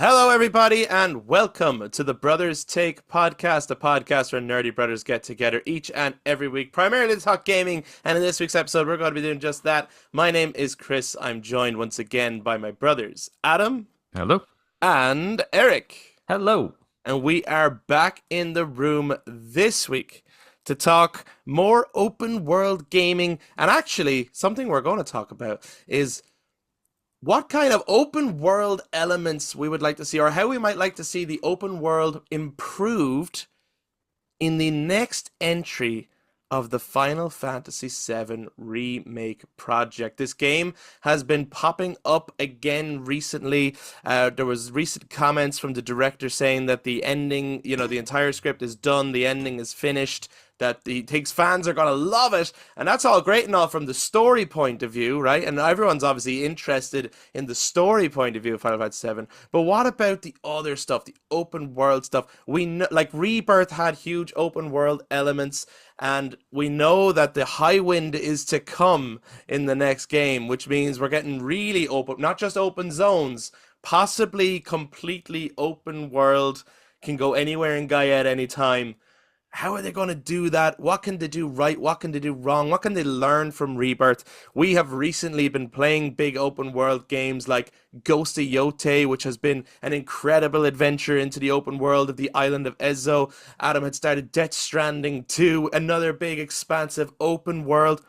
Hello, everybody, and welcome to the Brothers Take podcast, a podcast where nerdy brothers get together each and every week, primarily to talk gaming. And in this week's episode, we're going to be doing just that. My name is Chris. I'm joined once again by my brothers, Adam Hello. and Eric. Hello. And we are back in the room this week to talk more open world gaming. And actually, something we're going to talk about is what kind of open world elements we would like to see, or how we might like to see the open world improved in the next entry of the Final Fantasy VII Remake project. This game has been popping up again recently. There was recent comments from the director saying that the ending, the entire script is done, the ending is finished, that he thinks fans are going to love it. And that's all great and all from the story point of view, right? And everyone's obviously interested in the story point of view of Final Fantasy VII. But what about the other stuff, the open world stuff? We know, like Rebirth had huge open world elements, and we know that the high wind is to come in the next game, which means we're getting really open, not just open zones, possibly completely open world, can go anywhere in Gaia at any time. How are they going to do that? What can they do right? What can they do wrong? What can they learn from Rebirth? We have recently been playing big open world games like Ghost of Yotei, which has been an incredible adventure into the open world of the island of Ezo. Adam had started Death Stranding 2, another big expansive open world.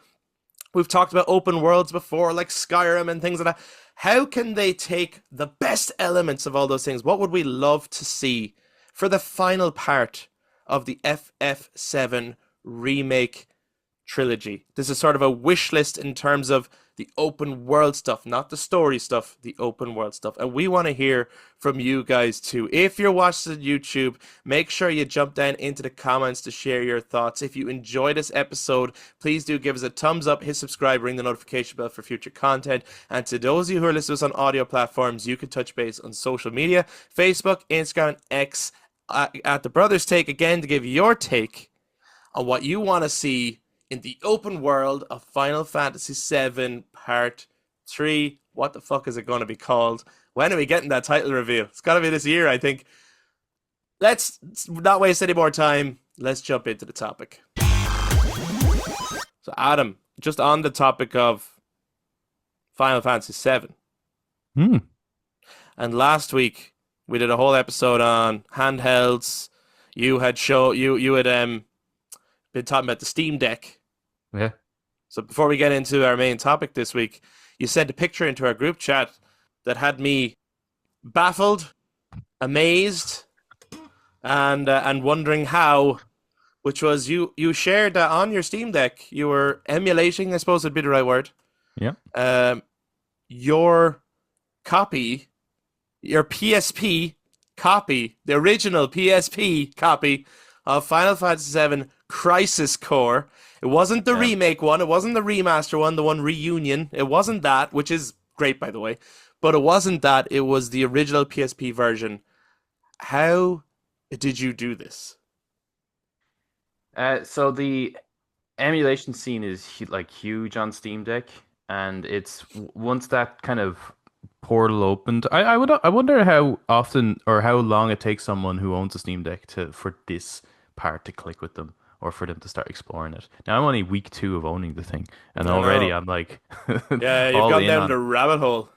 We've talked about open worlds before, like Skyrim and things like that. How can they take the best elements of all those things? What would we love to see for the final part of the FF7 Remake Trilogy? This is sort of a wish list in terms of the open world stuff, not the story stuff, the open world stuff. And we want to hear from you guys too. If you're watching YouTube, make sure you jump down into the comments to share your thoughts. If you enjoy this episode, please do give us a thumbs up, hit subscribe, ring the notification bell for future content. And to those of you who are listening to us on audio platforms, you can touch base on social media, Facebook, Instagram, X, at the Brothers Take again to give your take on what you want to see in the open world of Final Fantasy VII Part 3. What the fuck is it going to be called? When are we getting that title reveal? It's got to be this year, I think. Let's not waste any more time. Let's jump into the topic. So, Adam, just on the topic of Final Fantasy VII. Hmm. And last week, we did a whole episode on handhelds. You had been talking about the Steam Deck. Yeah. So before we get into our main topic this week, you sent a picture into our group chat that had me baffled, amazed, and wondering how. Which was you shared that on your Steam Deck you were emulating, I suppose would be the right word. Yeah. Your copy. Your PSP copy, the original PSP copy of Final Fantasy VII Crisis Core. It wasn't the remake one, it wasn't the remaster one, the one Reunion. It wasn't that, which is great, by the way. But it wasn't that, it was the original PSP version. How did you do this? So the emulation scene is huge on Steam Deck, and it's once that kind of portal opened. I wonder how often or how long it takes someone who owns a Steam Deck for this part to click with them or for them to start exploring it. Now I'm only week 2 of owning the thing, and already I'm like, yeah, you've all gone in down on. the rabbit hole.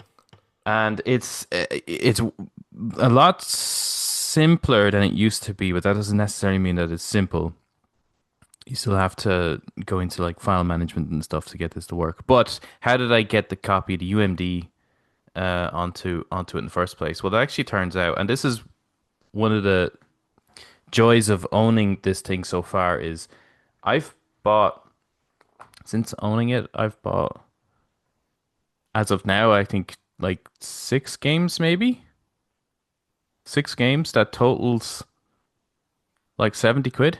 And it's a lot simpler than it used to be, but that doesn't necessarily mean that it's simple. You still have to go into like file management and stuff to get this to work. But how did I get the copy, the UMD, onto it in the first place? Well, it actually turns out, and this is one of the joys of owning this thing so far, is I've bought, since owning it, I've bought, as of now, I think like 6 games, maybe 6 games that totals like 70 quid.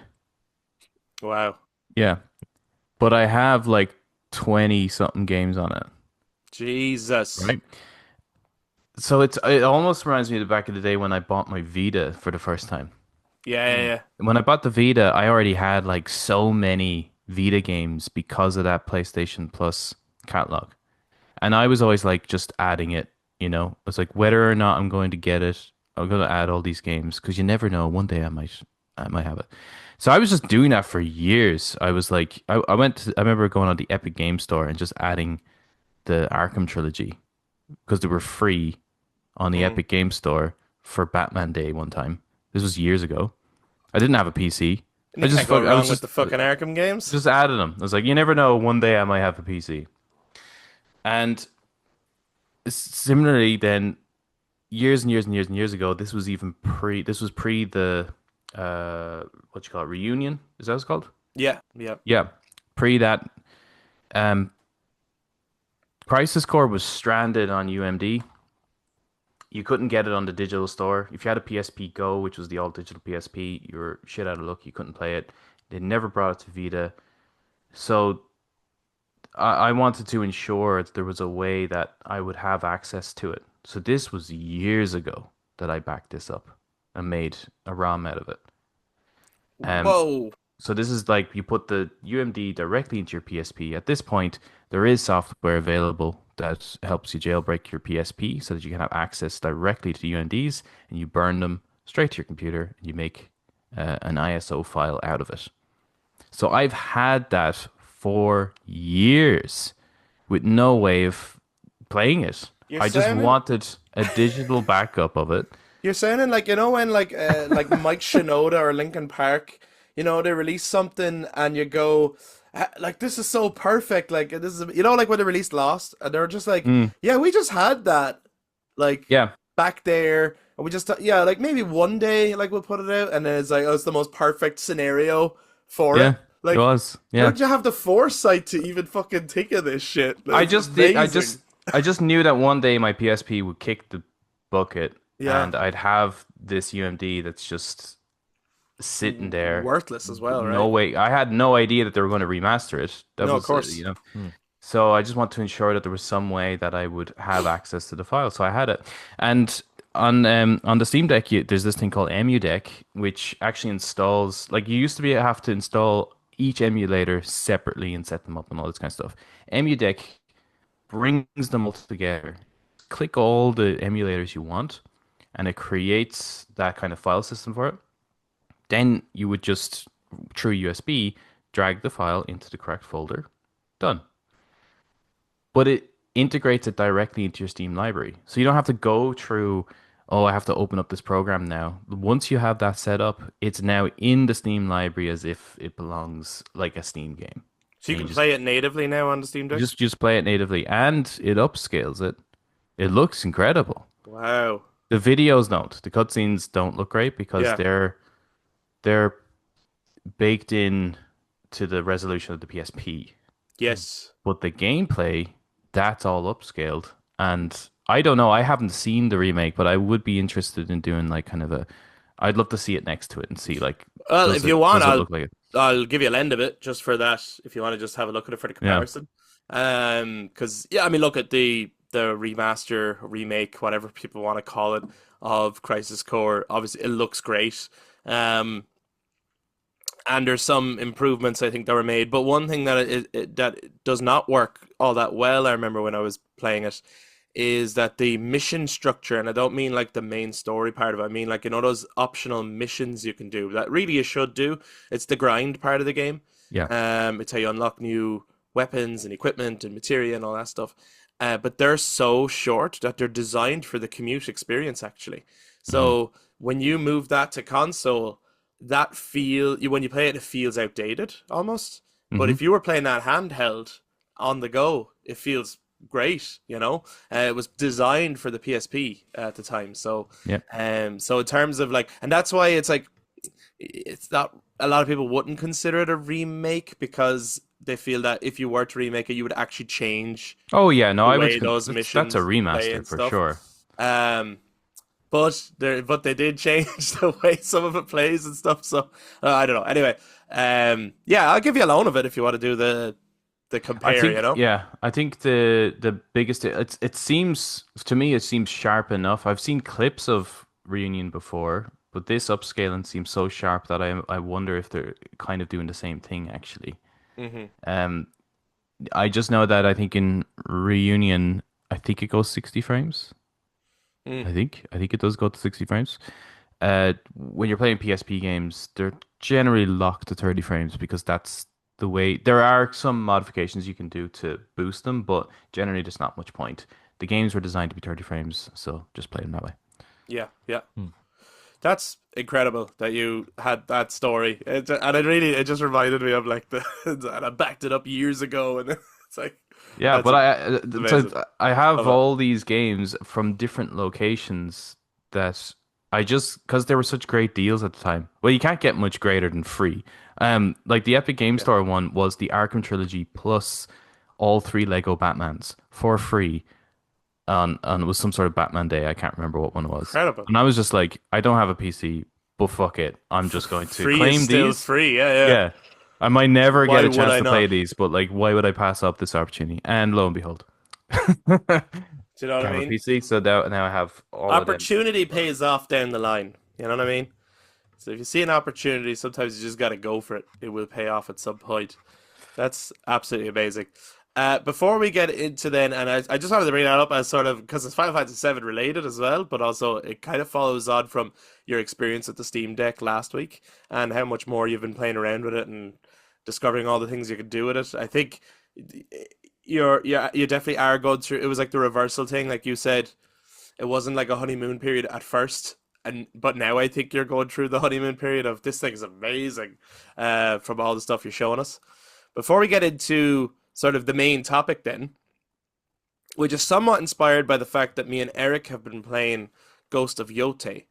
Wow. Yeah, but I have like 20 something games on it, Jesus. right? So it almost reminds me of the back of the day when I bought my Vita for the first time. Yeah, yeah, yeah. When I bought the Vita, I already had like so many Vita games because of that PlayStation Plus catalog. And I was always like just adding it, you know. It's like whether or not I'm going to get it, I'm gonna add all these games because you never know. One day I might have it. So I was just doing that for years. I was like, I remember going on the Epic Game Store and just adding the Arkham trilogy because they were free on the Mm. Epic Game Store for Batman Day one time. This was years ago. I didn't have a PC. And you can't go I was wrong with the fucking Arkham games. just added them. I was like, you never know. One day I might have a PC. And similarly, then years and years and years and years ago, this was pre the what you call it, reunion. Is that what it's called? Yeah, yeah. Yeah. Pre that, um Crisis Core was stranded on UMD. You couldn't get it on the digital store. If you had a PSP Go, which was the all digital PSP, you were shit out of luck. You couldn't play it. They never brought it to Vita. So I wanted to ensure that there was a way that I would have access to it. So this was years ago that I backed this up and made a ROM out of it. Um, Whoa. so this is like you put the UMD directly into your PSP. At this point, there is software available that helps you jailbreak your PSP so that you can have access directly to the UMDs and you burn them straight to your computer and you make an ISO file out of it. So I've had that for years with no way of playing it. You're I just sounding wanted a digital backup of it. you're sounding like when like Mike Shinoda or Linkin Park, they release something and you go like this is so perfect, like this is like when they released Lost and they're just like, Mm, yeah, we just had that like yeah, back there and we just yeah, like maybe one day like we'll put it out and then it's like, oh, it's the most perfect scenario for it. yeah, it Like, was. Yeah. how'd you have the foresight to even fucking think of this shit? I That's just did. amazing. I just knew that one day my PSP would kick the bucket, Yeah. and I'd have this UMD that's just sitting there. Worthless as well, No right? way. I had no idea that they were going to remaster it. That No, of was, course. So I just want to ensure that there was some way that I would have access to the file. So I had it, and on the Steam Deck, there's this thing called EmuDeck, which actually installs like you used to be have to install each emulator separately and set them up and all this kind of stuff. EmuDeck brings them all together. Click all the emulators you want, and it creates that kind of file system for it. Then you would just, through USB, drag the file into the correct folder. Done. But it integrates it directly into your Steam library. So you don't have to go through, oh, I have to open up this program now. Once you have that set up, it's now in the Steam library as if it belongs like a Steam game. So you And can play it natively now on the Steam Deck? just play it natively and it upscales it. It looks incredible. Wow. The videos don't. The cutscenes don't look great because Yeah. they're baked in to the resolution of the PSP. Yes. But the gameplay, that's all upscaled. And I don't know, I haven't seen the remake, but I would be interested in doing like kind of a I'd love to see it next to it and see like Well, if you want, does it I'll look like it? I'll give you a lend of it just for that. If you want to just have a look at it for the Yeah. comparison. Because yeah, I mean, look at the remaster, remake, whatever people want to call it, of Crisis Core. Obviously, it looks great. Um, and there's some improvements I think that were made. But one thing that that does not work all that well, I remember when I was playing it, is that the mission structure, and I don't mean like the main story part of it. I mean like those optional missions you can do that really you should do. It's the grind part of the game. Yeah. It's how you unlock new weapons and equipment and materia and all that stuff. But they're so short that they're designed for the commute experience actually. Hmm. So when you move that to console, when you play it, it feels outdated almost. But Hmm. if you were playing that handheld on the go, it feels great. It was designed for the PSP at the time. So, Yeah. so in terms of like, and that's why it's like, it's not a lot of people wouldn't consider it a remake because they feel that if you were to remake it, you would actually change Oh yeah, no, the I would way those that's a missions play remaster and for stuff. sure. Um, but they did change the way some of it plays and stuff. So I don't know. Anyway, yeah, I'll give you a loan of it if you want to do the I compare. think yeah, I think the biggest it seems to me it seems sharp enough. I've seen clips of Reunion before, but this upscaling seems so sharp that I wonder if they're kind of doing the same thing actually. Hmm. Um, I just know that I think in Reunion, I think it goes 60 frames. Mm. I think it does go to 60 frames. When you're playing PSP games, they're generally locked to 30 frames because that's the way. There are some modifications you can do to boost them, but generally there's not much point. The games were designed to be 30 frames, so just play them that way. Yeah, yeah. Hmm. That's incredible that you had that story. And it just reminded me of like the, and I backed it up years ago, and it's like, Yeah, that's but amazing. I have Love it. all these games from different locations that I just because they were such great deals at the time. Well, you can't get much greater than free. Like the Epic Game Yeah. Store one was the Arkham trilogy plus all three Lego Batmans for free on it was some sort of Batman day. I can't remember what one it was. Incredible. And I was just like, I don't have a PC, but fuck it. I'm just going to Free is claim still these. free. Yeah, yeah. Yeah. I might never get Why a would chance I to play not? these, but like, why would I pass up this opportunity? And lo and behold, Do you know what I have a mean? PC, so now I have all of them. Opportunity pays off down the line. You know what I mean? So if you see an opportunity, sometimes you just got to go for it. It will pay off at some point. That's absolutely amazing. Before we get into then, and I just wanted to bring that up as sort of because it's Final Fantasy VII related as well, but also it kind of follows on from your experience with the Steam Deck last week and how much more you've been playing around with it and discovering all the things you can do with it. I think you definitely are going through. It was like the reversal thing, like you said. It wasn't like a honeymoon period at first, and but now I think you're going through the honeymoon period of this thing's amazing, from all the stuff you're showing us. Before we get into sort of the main topic, then, which is somewhat inspired by the fact that me and Eric have been playing Ghost of Yotei,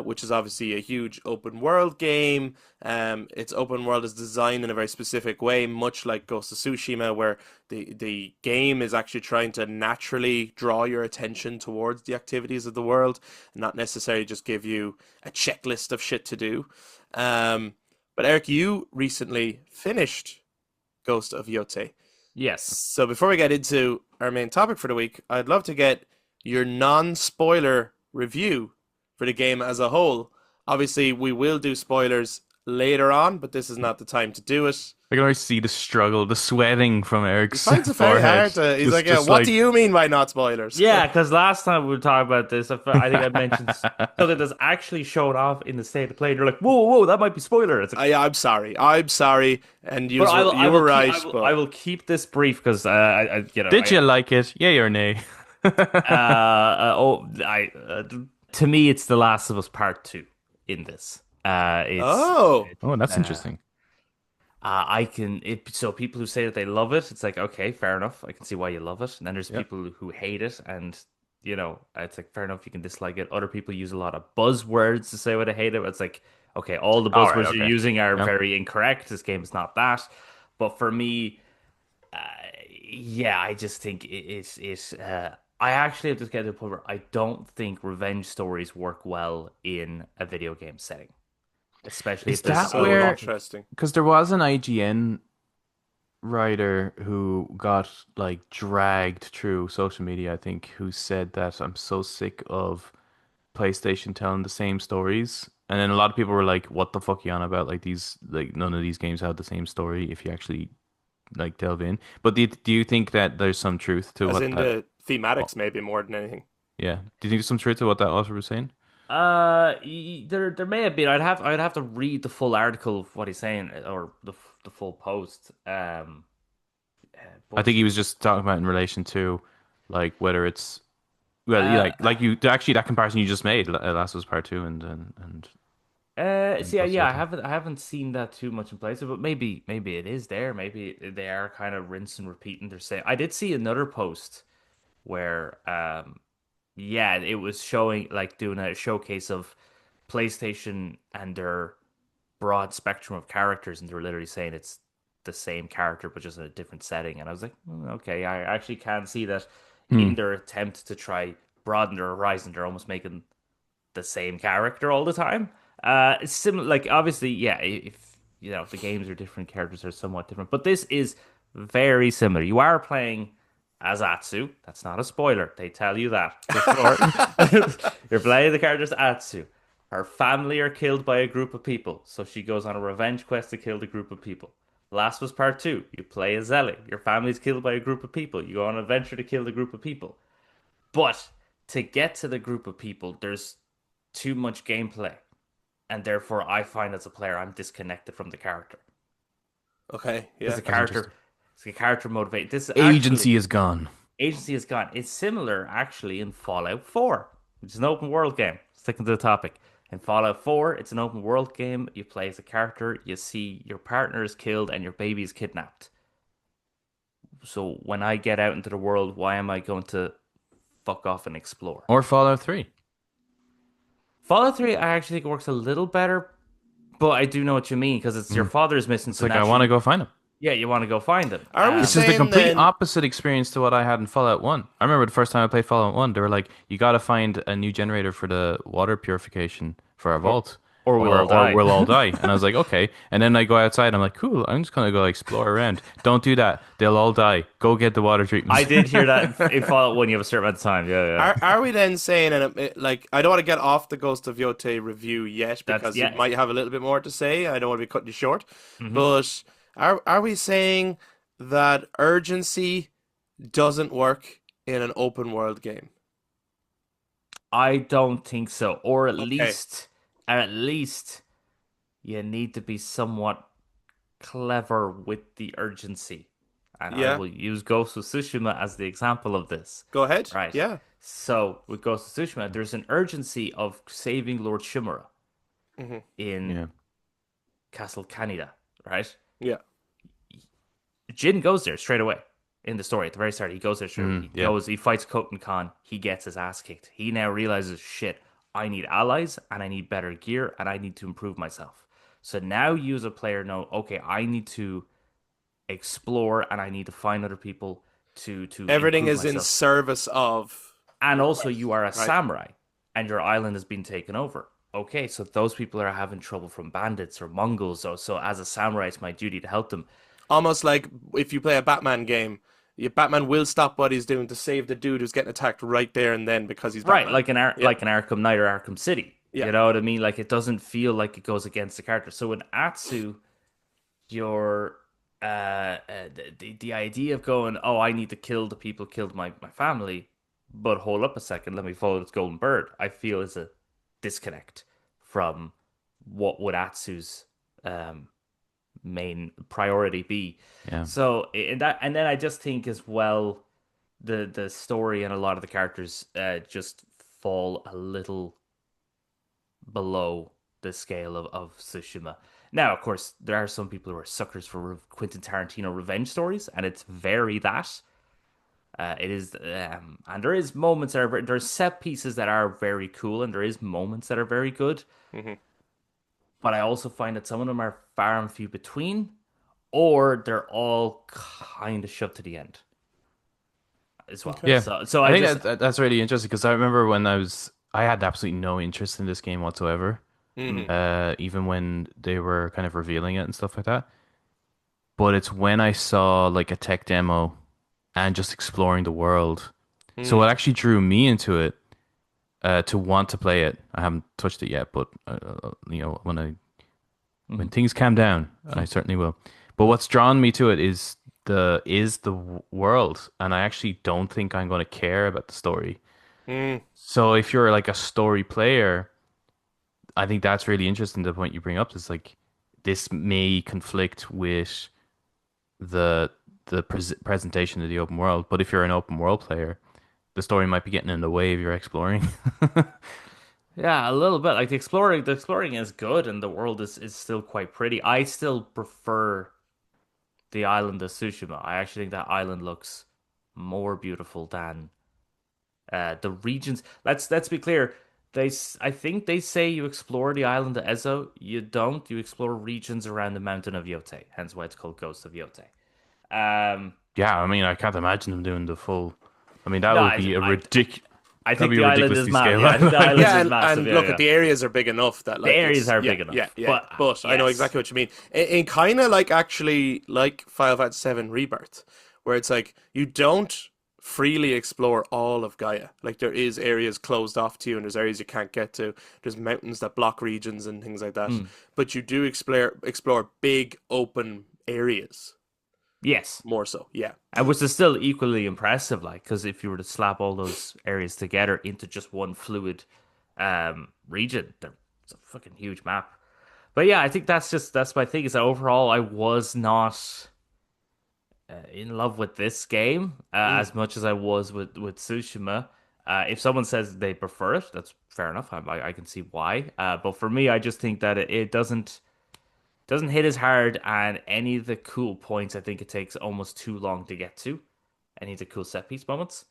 which is obviously a huge open world game. Its open world is designed in a very specific way, much like Ghost of Tsushima, where the game is actually trying to naturally draw your attention towards the activities of the world, and not necessarily just give you a checklist of shit to do. Um, but Eric, you recently finished Ghost of Yotei. Yes. So before we get into our main topic for the week, I'd love to get your non-spoiler review for the game as a whole. Obviously, we will do spoilers later on, but this is not the time to do it. I can always see the struggle, the sweating from He Eric's finds it very forehead. hard to. He's Just like, yeah, just what do like you mean by not spoilers? Yeah, because last time we were talking about this, I think I mentioned something that's actually shown off in the state of play. And you're like, whoa, whoa, that might be spoiler. It's like, I'm sorry. I'm sorry. And but you were right, I but will keep this brief because Did you like it? Yay or nay? to me, it's The Last of Us Part Two in this. oh, Oh, that's Uh, interesting. so people who say that they love it, it's like, okay, fair enough. I can see why you love it. And then there's Yeah. people who hate it, and it's like fair enough, you can dislike it. Other people use a lot of buzzwords to say why they hate it. It's like, okay, all the All right, buzzwords you're okay. using are Yeah. very incorrect. This game is not that. But for me, uh, yeah, I just think I actually have to get to the point where I don't think revenge stories work well in a video game setting, especially Is if there's that a so where? lot. interesting. Because there was an IGN writer who got like dragged through social media, I think, who said that I'm so sick of PlayStation telling the same stories. And then a lot of people were like, "What the fuck are you on about? Like these, like none of these games have the same story if you actually like delve in." But do you think that there's some truth to As what in that? the thematics, maybe more than anything. Yeah, do you think there's some truth to what that author was saying? There may have been. I'd have to read the full article of what he's saying or the full post. I But think he was just talking about in relation to like whether it's well, yeah, uh, like you actually that comparison you just made, Last was Part Two and see, Ghost of yeah, Yotei. I haven't seen that too much in places, but maybe it is there. Maybe they are kind of rinse and repeating their same. I did see another post where yeah, it was showing like doing a showcase of PlayStation and their broad spectrum of characters, and they're literally saying it's the same character but just in a different setting. And I was like, okay, I actually can see that Hmm. in their attempt to try broaden their horizon, they're almost making the same character all the time. It's similar, like obviously, yeah. If the games are different, characters are somewhat different, but this is very similar. You are playing as Atsu. That's not a spoiler. They tell you that for sure. You're playing the character as Atsu. Her family are killed by a group of people, so she goes on a revenge quest to kill the group of people. Last was part two. You play as Ellie. Your family's killed by a group of people. You go on an adventure to kill the group of people. But to get to the group of people, there's too much gameplay, and therefore I find as a player I'm disconnected from the character Okay, because yeah. That's interesting. the character motivate. This is actually Agency is gone. agency is gone. It's similar actually in Fallout 4, which is an open world game. Sticking to the topic. In Fallout 4, it's an open world game. You play as a character, you see your partner is killed and your baby is kidnapped. So when I get out into the world, why am I going to fuck off and explore? Or Fallout 3. Fallout 3, I actually think works a little better, but I do know what you mean because it's your father's missing. It's So like, I want to naturally, go find him. yeah, you want to go find him. Are we This is the saying complete then? opposite experience to what I had in Fallout 1. I remember the first time I played Fallout 1, they were like, you got to find a new generator for the water purification for our vault. or we'll all die. Or we'll all die. And I was like, okay. And then I go outside, I'm like, cool, I'm just going to go explore around. Don't do that. They'll all die. Go get the water treatment. I did hear that in Fallout 1, you have a certain amount of time. Yeah, yeah. Are we then saying, and like, I don't want to get off the Ghost of Yotei review yet That's- because yeah. you might have a little bit more to say. I don't want to be cutting you short, Mm-hmm. but are we saying that urgency doesn't work in an open world game? I don't think so. Or Okay. at least, you need to be somewhat clever with the urgency. And I Yeah. will use Ghost of Tsushima as the example of this. Go ahead. Right. Yeah. So with Ghost of Tsushima, there's an urgency of saving Lord Shimura Mhm. in Yeah. Castle Kaneda, right? Yeah. Jin goes there straight away in the story at the very start. He goes there straight away. He yeah. goes, he fights Koten Khan. He gets his ass kicked. He now realizes, shit, I need allies and I need better gear and I need to improve myself. So now you as a player know, okay, I need to explore and I need to find other people to Everything improve is in myself. service of. And also you are a Right. samurai and your island has been taken over. Okay, so those people are having trouble from bandits or Mongols. So as a samurai, it's my duty to help them. Almost like if you play a Batman game, Batman will stop what he's doing to save the dude who's getting attacked right there and then because he's Right, Batman. like an Arkham Knight or Arkham City. Yeah. You know what I mean? Like it doesn't feel like it goes against the character. So in Atsu, your the idea of going, oh, I need to kill the people who killed my family, but hold up a second, let me follow this golden bird. I feel is a disconnect from what would Atsu's main priority be. Yeah. So and then I just think as well, the story and a lot of the characters just fall a little below the scale of Tsushima. Now, of course, there are some people who are suckers for Quentin Tarantino revenge stories, and it's very that. It is, and there is moments that are there's set pieces that are very cool, and there is moments that are very good. Mhm. But I also find that some of them are far and few between, or they're all kind of shoved to the end as well. Yeah. So I think just that's really interesting because I remember when I had absolutely no interest in this game whatsoever. Even when they were kind of revealing it and stuff like that. But it's when I saw like a tech demo and just exploring the world. So it actually drew me into it to want to play it. I haven't touched it yet, but when things calm down, I certainly will. But what's drawn me to it is the world, and I actually don't think I'm going to care about the story. So if you're like a story player, I think that's really interesting. The point you bring up is like this may conflict with the presentation of the open world, but if you're an open world player, the story might be getting in the way of your exploring. yeah, a little bit. Like the exploring is good, and the world is still quite pretty. I still prefer the island of Tsushima. I actually think that island looks more beautiful than the regions. Let's be clear. I think they say you explore the island of Ezo. You don't. You explore regions around the mountain of Yotei. Hence why it's called Ghost of Yotei. Yeah, I mean, I can't imagine them doing the full. I mean, that No, would be a ridiculous. I That'd think be the island is ridiculously massive. scaled. Yeah, I think the island Yeah, is massive. and yeah, look, yeah. the areas are big enough that like areas are yeah, big enough, Yeah. But I know yes. exactly what you mean. In kind of like actually like Final Fantasy VII Rebirth, where it's like you don't freely explore all of Gaia. Like there is areas closed off to you, and there's areas you can't get to. There's mountains that block regions and things like that. But you do explore big open areas. Yes. more so. Yeah. And which is still equally impressive, like, because if you were to slap all those areas together into just one fluid region, it's a fucking huge map. But yeah, I think that's my thing is that overall I was not in love with this game Mm, as much as I was with Tsushima. If someone says they prefer it, that's fair enough. I can see why. But for me, I just think that it doesn't hit as hard, and any of the cool points, I think it takes almost too long to get to. Any of the cool set piece moments.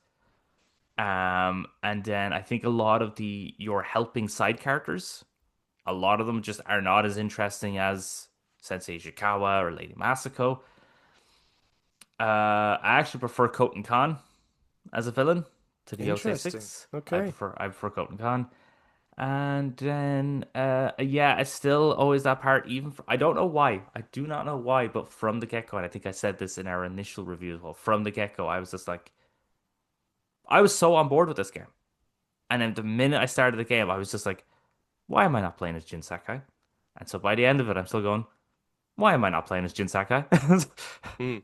And then I think a lot of your helping side characters, a lot of them just are not as interesting as Sensei Ishikawa or Lady Masako. I actually prefer Koten Khan as a villain to the Yotei interesting. 6. Okay. I prefer Koten Khan. And then yeah, it's still always that part, I don't know why. I do not know why, but from the get-go, and I think I said this in our initial review as well, from the get-go, I was just like I was so on board with this game. And then the minute I started the game, I was just like, why am I not playing as Jin Sakai? And so by the end of it, I'm still going, why am I not playing as Jin Sakai? Mm.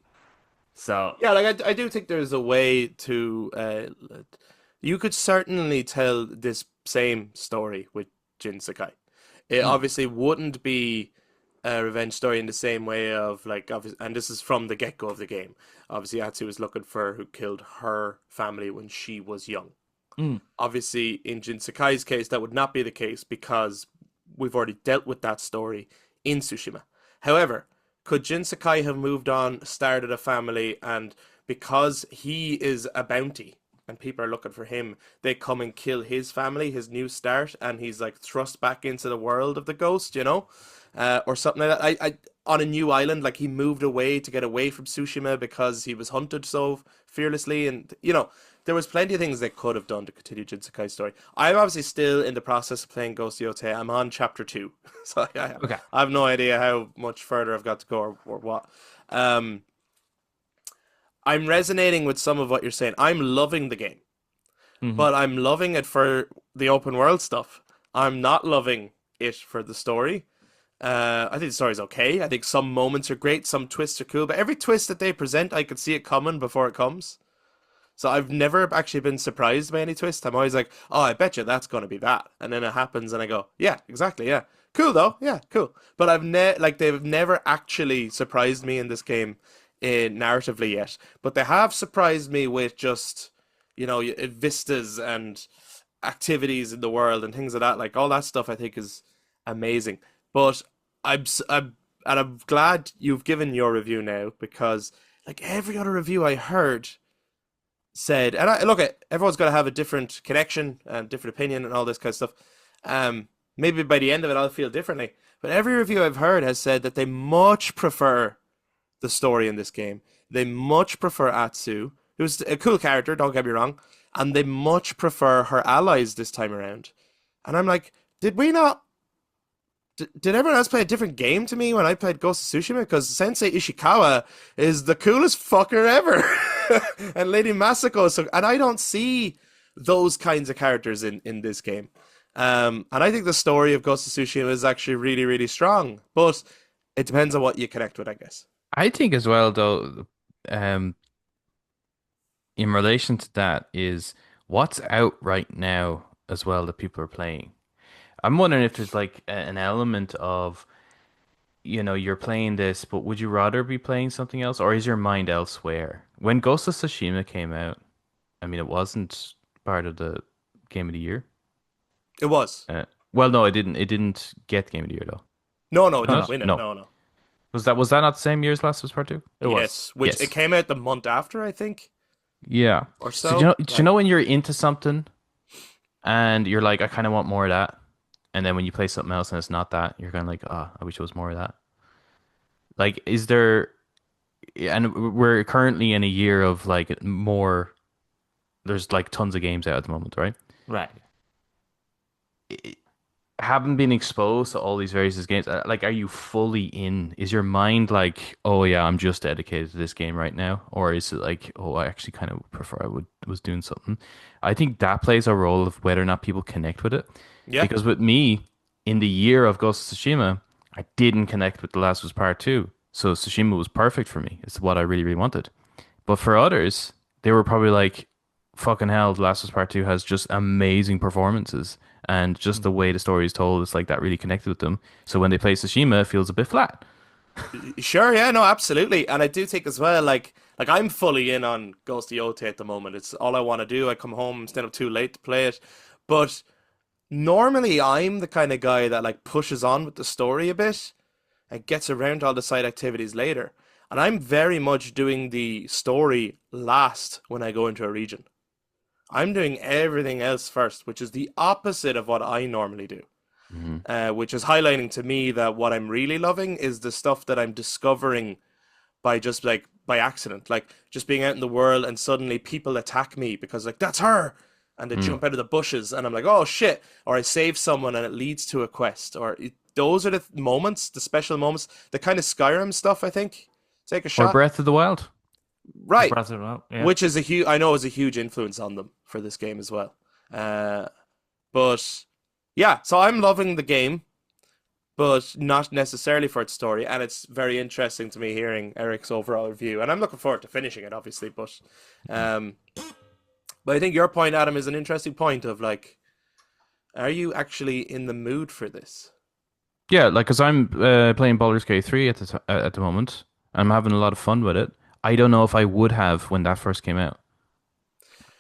So, Yeah, like I do think there's a way to you could certainly tell this same story with Jin Sakai. It mm, obviously wouldn't be a revenge story in the same way of like obviously, and this is from the get-go of the game. Obviously, Atsu was looking for who killed her family when she was young. mm, Obviously, in Jin Sakai's case, that would not be the case because we've already dealt with that story in Tsushima. However, could Jin Sakai have moved on, started a family, and because he is a bounty and people are looking for him, they come and kill his family, his new start, and he's like thrust back into the world of the ghost, or something like that. I on a new island, like he moved away to get away from Tsushima because he was hunted so fearlessly, and there was plenty of things they could have done to continue Jin Sakai's story. I'm obviously still in the process of playing Ghost Yotei. I'm on chapter 2, so okay. I have no idea how much further I've got to go or what. Um, I'm resonating with some of what you're saying. I'm loving the game, Hmm. but I'm loving it for the open world stuff. I'm not loving it for the story. I think the story's okay. I think some moments are great, some twists are cool, but every twist that they present, I can see it coming before it comes. So I've never actually been surprised by any twist. I'm always like, oh, I bet you that's gonna be that, and then it happens, and I go, yeah, exactly, yeah, cool though, yeah, cool. But they've never actually surprised me in this game, narratively yet. But they have surprised me with just vistas and activities in the world and things like that. Like all that stuff, I think is amazing. But I'm glad you've given your review now because like every other review I heard said, and I look at everyone's got to have a different connection and different opinion and all this kind of stuff. Maybe by the end of it, I'll feel differently. But every review I've heard has said that they much prefer the story in this game. They much prefer Atsu, who's a cool character, don't get me wrong, and they much prefer her allies this time around. And I'm like, did we not? Did everyone else play a different game to me when I played Ghost of Tsushima? Because Sensei Ishikawa is the coolest fucker ever, and Lady Masako is so, and I don't see those kinds of characters in this game. And I think the story of Ghost of Tsushima is actually really, really strong, but it depends on what you connect with, I guess. I think as well, though, um, in relation to that, is what's out right now as well that people are playing. I'm wondering if there's like an element of, you're playing this, but would you rather be playing something else, or is your mind elsewhere? When Ghost of Tsushima came out, I mean, it wasn't part of the Game of the Year. It was. Well, no, it didn't. It didn't get Game of the Year though. No, it No, Did didn't no, win it? it. No. No, no. Was that not the same year as Last of Us Part Two? it was. Yes, which it Yes. came out the month after, I think, Yeah. or So so. do you know when you're into something and you're like, I kind of want more of that, and then when you play something else and it's not that, you're kind of like, ah, I wish it was more of that. Like, is there? And we're currently in a year of like more. There's like tons of games out at the moment, right? Right. Haven't been exposed to all these various games. Like, are you fully in? Is your mind like, oh yeah, I'm just dedicated to this game right now, or is it like, oh, I actually kind of prefer I would was doing something. I think that plays a role of whether or not people connect with it. Yeah. Because with me, in the year of Ghost of Tsushima, I didn't connect with The Last of Us Part Two. So Tsushima was perfect for me. It's what I really, really wanted. But for others, they were probably like, fucking hell, The Last of Us Part 2 has just amazing performances. And just the Mhm. way the story is told, it's like that really connected with them. So when they play Tsushima, it feels a bit flat. Sure, yeah, no, absolutely. And I do think as well, like I'm fully in on Ghost of Yotei at the moment. It's all I want to do. I come home instead of too late to play it. But normally I'm the kind of guy that like pushes on with the story a bit and gets around to all the side activities later. And I'm very much doing the story last when I go into a region. I'm doing everything else first, which is the opposite of what I normally do. Hmm. Which is highlighting to me that what I'm really loving is the stuff that I'm discovering by just like by accident, like just being out in the world and suddenly people attack me because like that's her, and they Mm. jump out of the bushes and I'm like oh shit, or I save someone and it leads to a quest, those are the moments, the special moments, the kind of Skyrim stuff. I think take a Or shot, Breath of the Wild. right? Breath of the Wild, yeah. Which is a huge, I know is a huge influence on them for this game as well. Uh, but yeah, so I'm loving the game, but not necessarily for its story. And it's very interesting to me hearing Eric's overall review, and I'm looking forward to finishing it, obviously. Um, but I think your point, Adam, is an interesting point of like, are you actually in the mood for this? Yeah, like because I'm playing Baldur's Gate 3 at the moment. I'm having a lot of fun with it. I don't know if I would have when that first came out.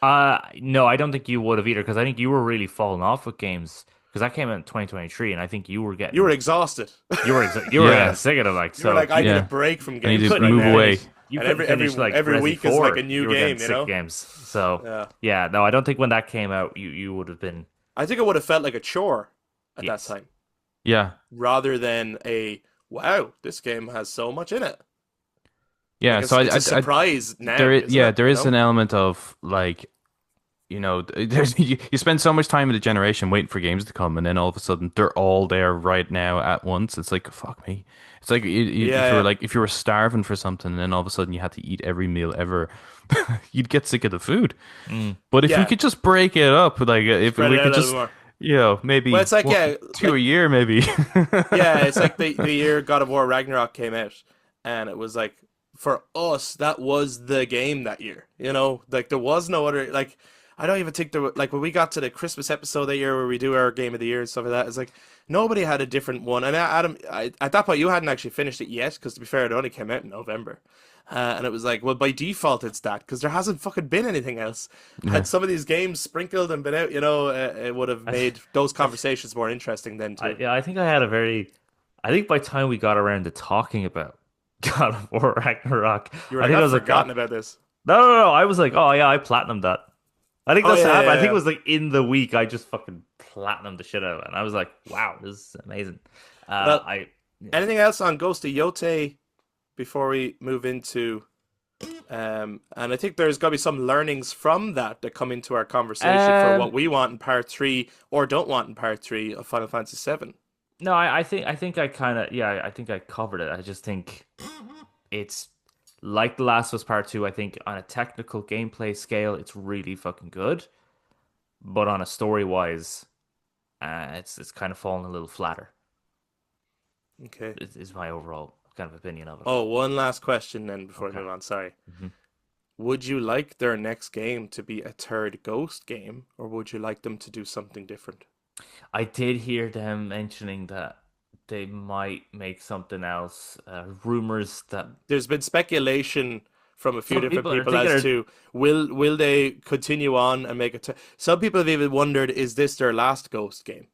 No, I don't think you would have either, because I think you were really falling off with games because that came out in 2023, and I think you were You were getting exhausted. you were getting Yeah, sick of it, like You were so like, I need a yeah. break from I need you games to right couldn't move now. away. finish you And couldn't finish like every Resi week is like 4. a new You were getting game, you sick of know? games. So Yeah. yeah, no, I don't think when that came out you would have been. I think it would have felt like a chore at that Yes. time, Yeah, rather than a wow, this game has so much in it. Like yeah. So it's a surprise now, isn't it? there You is know? an element of like there's you spend so much time in the generation waiting for games to come, and then all of a sudden they're all there right now at once. It's like fuck me. It's like Yeah, if you were yeah. like if you were starving for something, and then all of a sudden you had to eat every meal ever, you'd get sick of the food. Mm. But if we Yeah. could just break it up, like if Spread we it out a could little just more. Well, maybe it's like one, yeah, two a like year, maybe. yeah, it's like the year God of War Ragnarok came out, and it was like for us that was the game that year. You know, like there was no other like. I don't even think there were like when we got to the Christmas episode that year where we do our game of the year and stuff like that. It's like nobody had a different one. And Adam, at that point, you hadn't actually finished it yet because to be fair, it only came out in November. And it was like, well, by default, it's that because there hasn't fucking been anything else. Yeah. Had some of these games sprinkled and been out, it would have made those conversations more interesting then too. I think I had a very. I think by the time we got around to talking about God of War Ragnarok, You were I like, think I I've was like, forgotten about this. no. I was like, oh yeah, I platinumed that. I think Oh that's yeah, what happened. I yeah, think it yeah. was like in the week I just fucking platinumed the shit out of it, and I was like, wow, this is amazing. Well, I yeah. anything else on Ghost of Yotei before we move into? And I think there's got to be some learnings from that come into our conversation for what Um, we want in part three or don't want in part three of Final Fantasy VII. no, I think I kind of yeah, I think I covered it. I just think it's like The Last of Us Part 2. I think on a technical gameplay scale, it's really fucking good, but on a story wise, it's kind of fallen a little flatter. Okay. Is my overall kind of opinion of it. Oh, one last question then before we Okay. move on. Sorry. Mhm. Would you like their next game to be a third Ghost game, or would you like them to do something different? I did hear them mentioning that they might make something else. Rumors that There's been speculation from a few some different people are people thinking as are to will they continue on and make it. Some people have even wondered, is this their last Ghost game?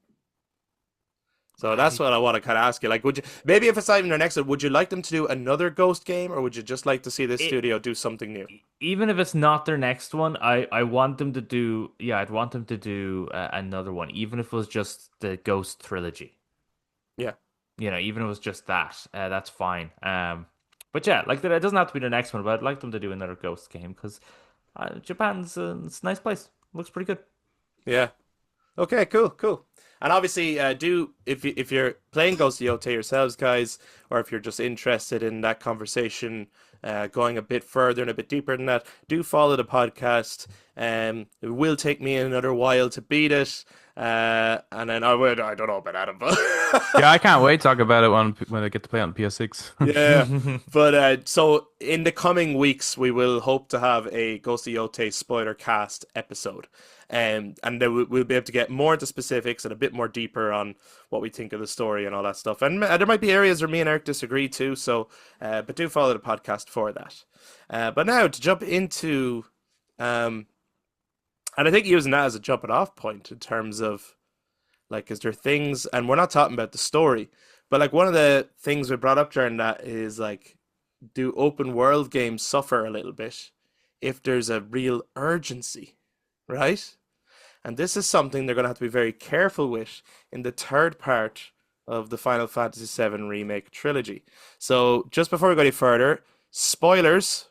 So that's I what I want to kind of ask you. Like, would you maybe if it's not even their next one, would you like them to do another Ghost game, or would you just like to see this it, studio do something new? even if it's not their next one, I want them to do yeah, I'd want them to do another one, even if it was just the Ghost trilogy. Yeah. Even if it was just that, that's fine. But yeah, like that, it doesn't have to be the next one, but I'd like them to do another Ghost game because Japan's it's a nice place. Looks pretty good. Yeah. Okay, cool, cool. And obviously, do if you're playing Ghost of Yotei yourselves, guys, or if you're just interested in that conversation, going a bit further and a bit deeper than that, do follow the podcast. It will take me another while to beat it. And then I don't know about Adam, but Yeah, I can't wait to talk about it when I get to play on PS6. yeah. But so in the coming weeks, we will hope to have a Ghost of Yotei spoiler cast episode. And then we'll be able to get more into specifics and a bit more deeper on what we think of the story and all that stuff. And there might be areas where me and Eric disagree too. So, but do follow the podcast for that. But now to jump into, and I think using that as a jumping off point in terms of like, is there things, and we're not talking about the story, but like one of the things we brought up during that is like, do open world games suffer a little bit if there's a real urgency, right? And this is something they're going to have to be very careful with in the third part of the Final Fantasy VII Remake Trilogy. So just before we go any further, spoilers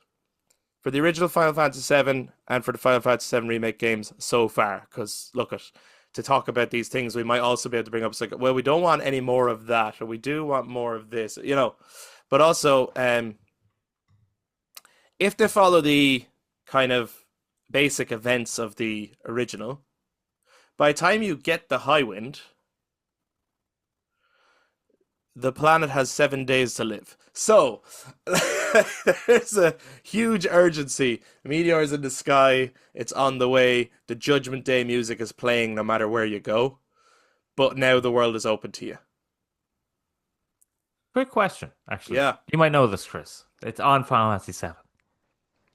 for the original Final Fantasy VII and for the Final Fantasy VII Remake games so far. Because look at to talk about these things, we might also be able to bring up it's like, well, we don't want any more of that, or we do want more of this, you know. But also, if they follow the kind of basic events of the original, by the time you get the high wind, the planet has 7 days to live. So there's a huge urgency. Meteors in the sky. It's on the way. The Judgment Day music is playing no matter where you go. But now the world is open to you. Quick question, actually. Yeah. You might know this, Chris. It's on Final Fantasy VII.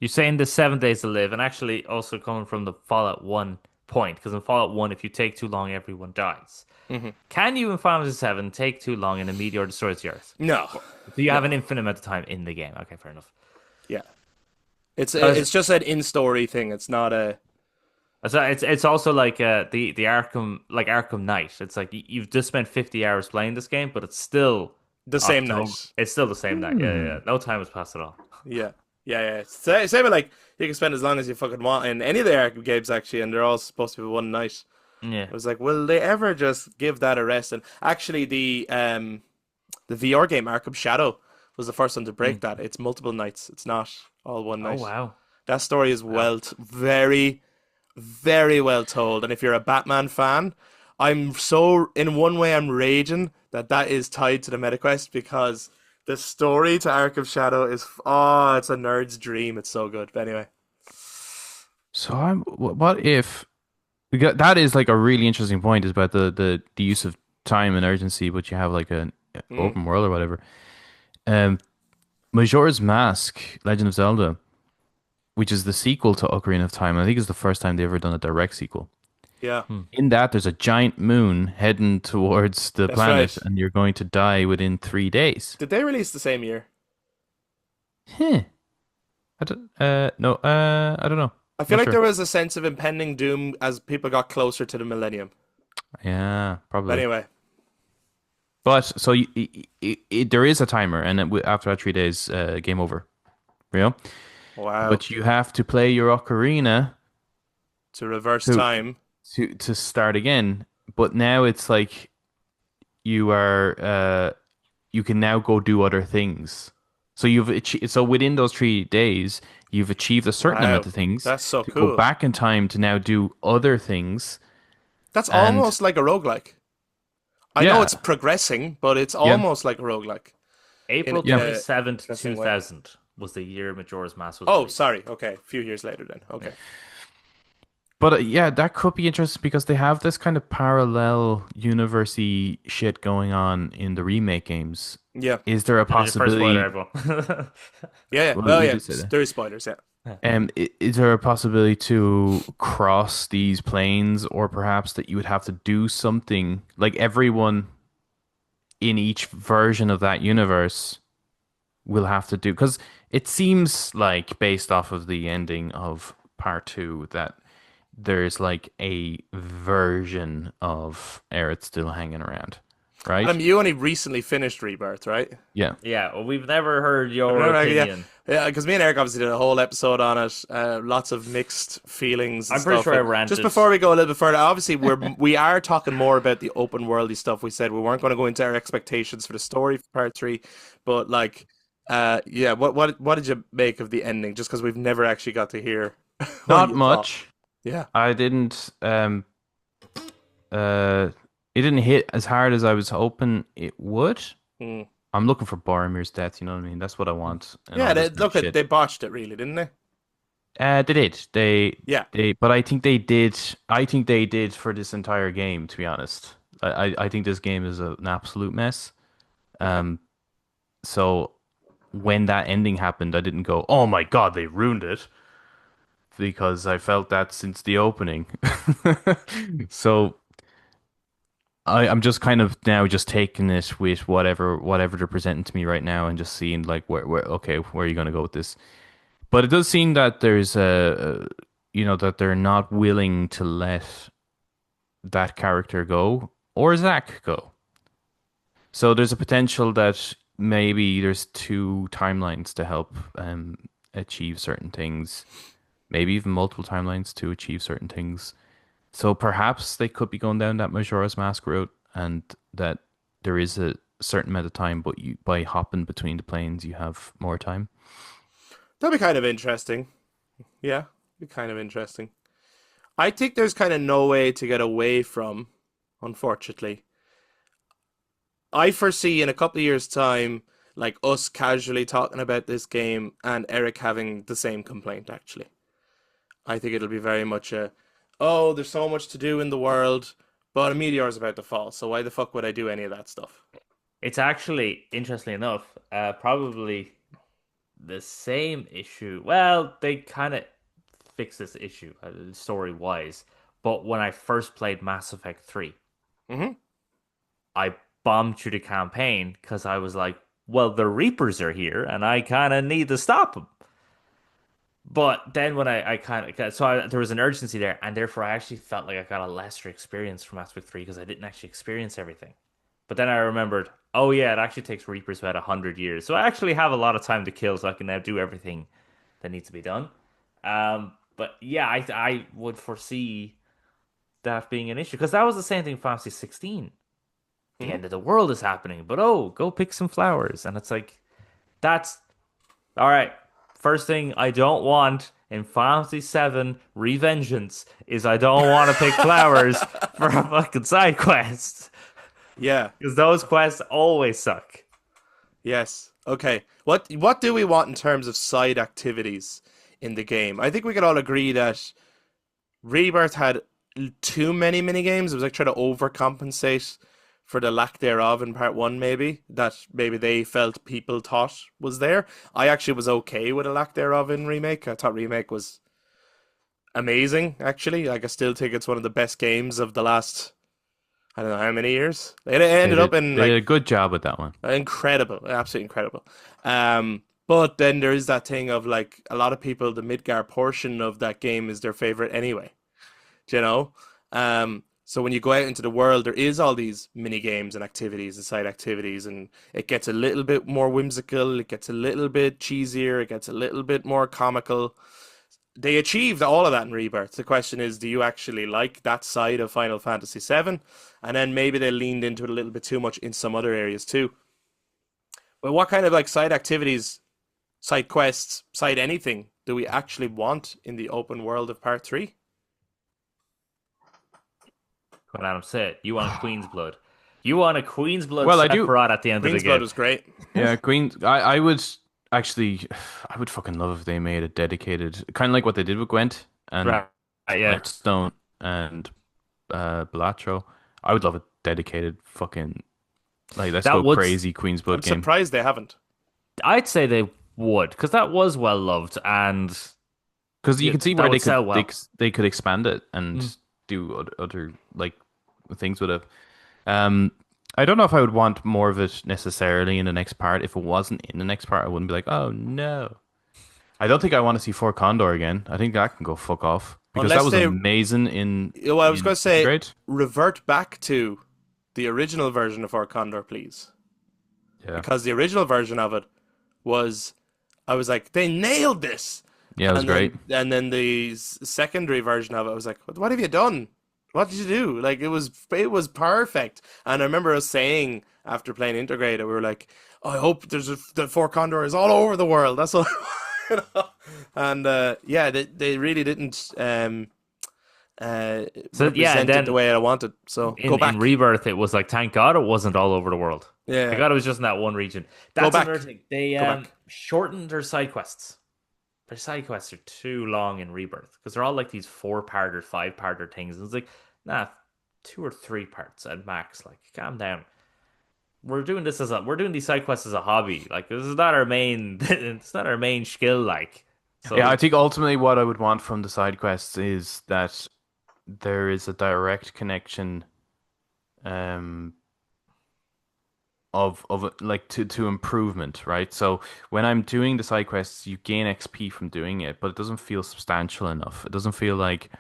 You're saying the 7 days to live, and actually also coming from the Fallout 1 point, because in Fallout 1, if you take too long, everyone dies. Mm-hmm. Can you in Final Fantasy 7 take too long and a meteor destroys the Earth? No. Do you have an infinite amount of time in the game? Okay, fair enough. Yeah. It's just an in-story thing. It's not a... So it's also like the Arkham Knight. It's like you've just spent 50 hours playing this game, but it's still the same night. It's still the same night. Yeah. No time has passed at all. Yeah. Yeah. Same with like, you can spend as long as you fucking want in any of the Arkham games, actually, and they're all supposed to be one night. Yeah. I was like, will they ever just give that a rest? And actually, the VR game Arkham Shadow was the first one to break that. It's multiple nights. It's not all one night. Oh wow. That story is very, very well told. And if you're a Batman fan, in one way, I'm raging that is tied to the MetaQuest, because the story to Arkham Shadow is it's a nerd's dream. It's so good. But anyway, So what if that is like a really interesting point, is about the use of time and urgency, but you have like an open world or whatever. Majora's Mask, Legend of Zelda, which is the sequel to Ocarina of Time. I think it's the first time they've ever done a direct sequel. yeah. In that, there's a giant moon heading towards the That's planet, right. and you're going to die within 3 days. Did they release the same year? Huh. I don't, no, I don't know. I feel Not like sure. there was a sense of impending doom as people got closer to the millennium. Yeah, But probably. anyway, But so there is a timer, and after that 3 days, game over. You know? wow. But you have to play your ocarina To reverse to time. to start again. But now it's like you are you can now go do other things. So so within those 3 days, you've achieved a certain Wow. amount of things. That's so to cool. go back in time to now do other things. That's And- almost like a roguelike. I know Yeah. it's progressing, but it's almost like a roguelike. April Yeah. 27th, Interesting way. 2000 was the year Majora's Mask was Oh, released. sorry. Okay. A few years later then. Okay. But yeah, that could be interesting because they have this kind of parallel universe-y shit going on in the remake games. Yeah. Is there a First possibility? spoiler, everyone. Yeah. Well, we yeah. did say that. There is spoilers, yeah. Is there a possibility to cross these planes, or perhaps that you would have to do something like everyone in each version of that universe will have to do? Because it seems like, based off of the ending of part 2, that there's like a version of Aerith still hanging around, right? You only recently finished Rebirth, right? Yeah. Yeah, well, we've never heard your Yeah. opinion. Yeah, because me and Eric obviously did a whole episode on it. Lots of mixed feelings. And I'm pretty stuff. sure I And ranted. just before we go a little bit further, obviously we are talking more about the open worldy stuff. We said we weren't going to go into our expectations for the story for part 3, but like, yeah, what did you make of the ending? Just because we've never actually got to hear. what Not you much. Yeah. I didn't it didn't hit as hard as I was hoping it would. Mm. I'm looking for Boromir's death, you know what I mean? That's what I want and Yeah, all they, this kind of look at shit. they botched it really, didn't they? They did. Yeah. But I think they did. I think they did for this entire game. To be honest, I think this game is an absolute mess. Okay. Um, so when that ending happened, I didn't go, "Oh my God, they ruined it," because I felt that since the opening. So I'm just kind of now just taking it with whatever they're presenting to me right now, and just seeing like where okay, where are you gonna go with this? But it does seem that there's that they're not willing to let that character go or Zack go. So there's a potential that maybe there's two timelines to help achieve certain things, maybe even multiple timelines to achieve certain things. So perhaps they could be going down that Majora's Mask route, and that there is a certain amount of time, but you by hopping between the planes, you have more time. That'd be kind of interesting. Yeah, be kind of interesting. I think there's kind of no way to get away from, unfortunately. I foresee in a couple of years' time, like us casually talking about this game and Eric having the same complaint, actually. I think it'll be very much oh, there's so much to do in the world, but a meteor's about to fall, so why the fuck would I do any of that stuff? It's actually, interestingly enough, probably the same issue. Well, they kind of fixed this issue story wise, but when I first played Mass Effect 3, Mm-hmm. I bombed through the campaign because I was like, well, the Reapers are here and I kind of need to stop them. But then when I kind of, there was an urgency there, and therefore I actually felt like I got a lesser experience from Mass Effect 3 because I didn't actually experience everything. But then I remembered, oh yeah, it actually takes Reapers about 100 years. So I actually have a lot of time to kill, so I can now do everything that needs to be done. But yeah, I would foresee that being an issue because that was the same thing in Final Fantasy 16. The Mm-hmm. end of the world is happening, but oh, go pick some flowers, and it's like that's all right. First thing I don't want in Final Fantasy 7 Revengeance is I don't want to pick flowers for a fucking side quest Yeah. because those quests always suck. Yes. Okay. What do we want in terms of side activities in the game? I think we could all agree that Rebirth had too many mini games. It was like trying to overcompensate for the lack thereof in part one, maybe that maybe they felt people thought was there. I actually was okay with a lack thereof in remake. I thought remake was amazing. Actually, like I still think it's one of the best games of the last I don't know how many years. It ended up in They did like a good job with that one. incredible, absolutely incredible. But then there is that thing of like a lot of people, the Midgar portion of that game is their favorite anyway. Do you know? So when you go out into the world, there is all these mini games and activities and side activities, and it gets a little bit more whimsical. It gets a little bit cheesier. It gets a little bit more comical. They achieved all of that in Rebirth. The question is, do you actually like that side of Final Fantasy VII? And then maybe they leaned into it a little bit too much in some other areas too. But what kind of like side activities, side quests, side anything do we actually want in the open world of Part 3? When Adam said, you want a Queen's Blood. You want a Queen's Blood Well, I do. Sephiroth at the end of the Queen's Blood game. was great. Yeah, Queen. I would actually, I would fucking love if they made a dedicated, kind of like what they did with Gwent and Right. Yeah. Lightstone and Balatro. I would love a dedicated fucking like let's That go would, crazy Queen's I'm Blood game. surprised they haven't. I'd say they would, because that was well loved and Because you can see that where would sell well. they could expand it and Mm. do other like things with it. Um, I don't know if I would want more of it necessarily in the next part. If it wasn't in the next part, I wouldn't be like, oh no. I don't think I want to see Fort Condor again. I think that can go fuck off because that Unless was they, amazing in well, I was going to say, Integrate. revert back to the original version of Fort Condor, please. Yeah, Because the original version of it was, I was like, they nailed this. yeah, it was And great. then the secondary version of it, I was like, what have you done? What did you do? Like it was perfect. And I remember us saying after playing Integrated, we were like, oh, I hope the Fort Condor is all over the world. That's all. you know? And yeah, they really didn't. uh, So yeah, and represented the then way I wanted. So go in back. Rebirth, it was like, thank God it wasn't all over the world. Thank Yeah, God it was just in that one region. go That's another back. thing. They Go back. shortened their side quests. Their side quests are too long in Rebirth because they're all like these 4-parter, 5-parter things. And it's like, nah, 2 or 3 parts at max. Like, calm down. We're doing these side quests as a hobby. Like, this is not our main. It's not our main skill. Like, Yeah, I so think ultimately what I would want from the side quests is that there is a direct connection um of like to improvement, right? So when I'm doing the side quests, you gain XP from doing it, but it doesn't feel substantial enough. It doesn't feel like,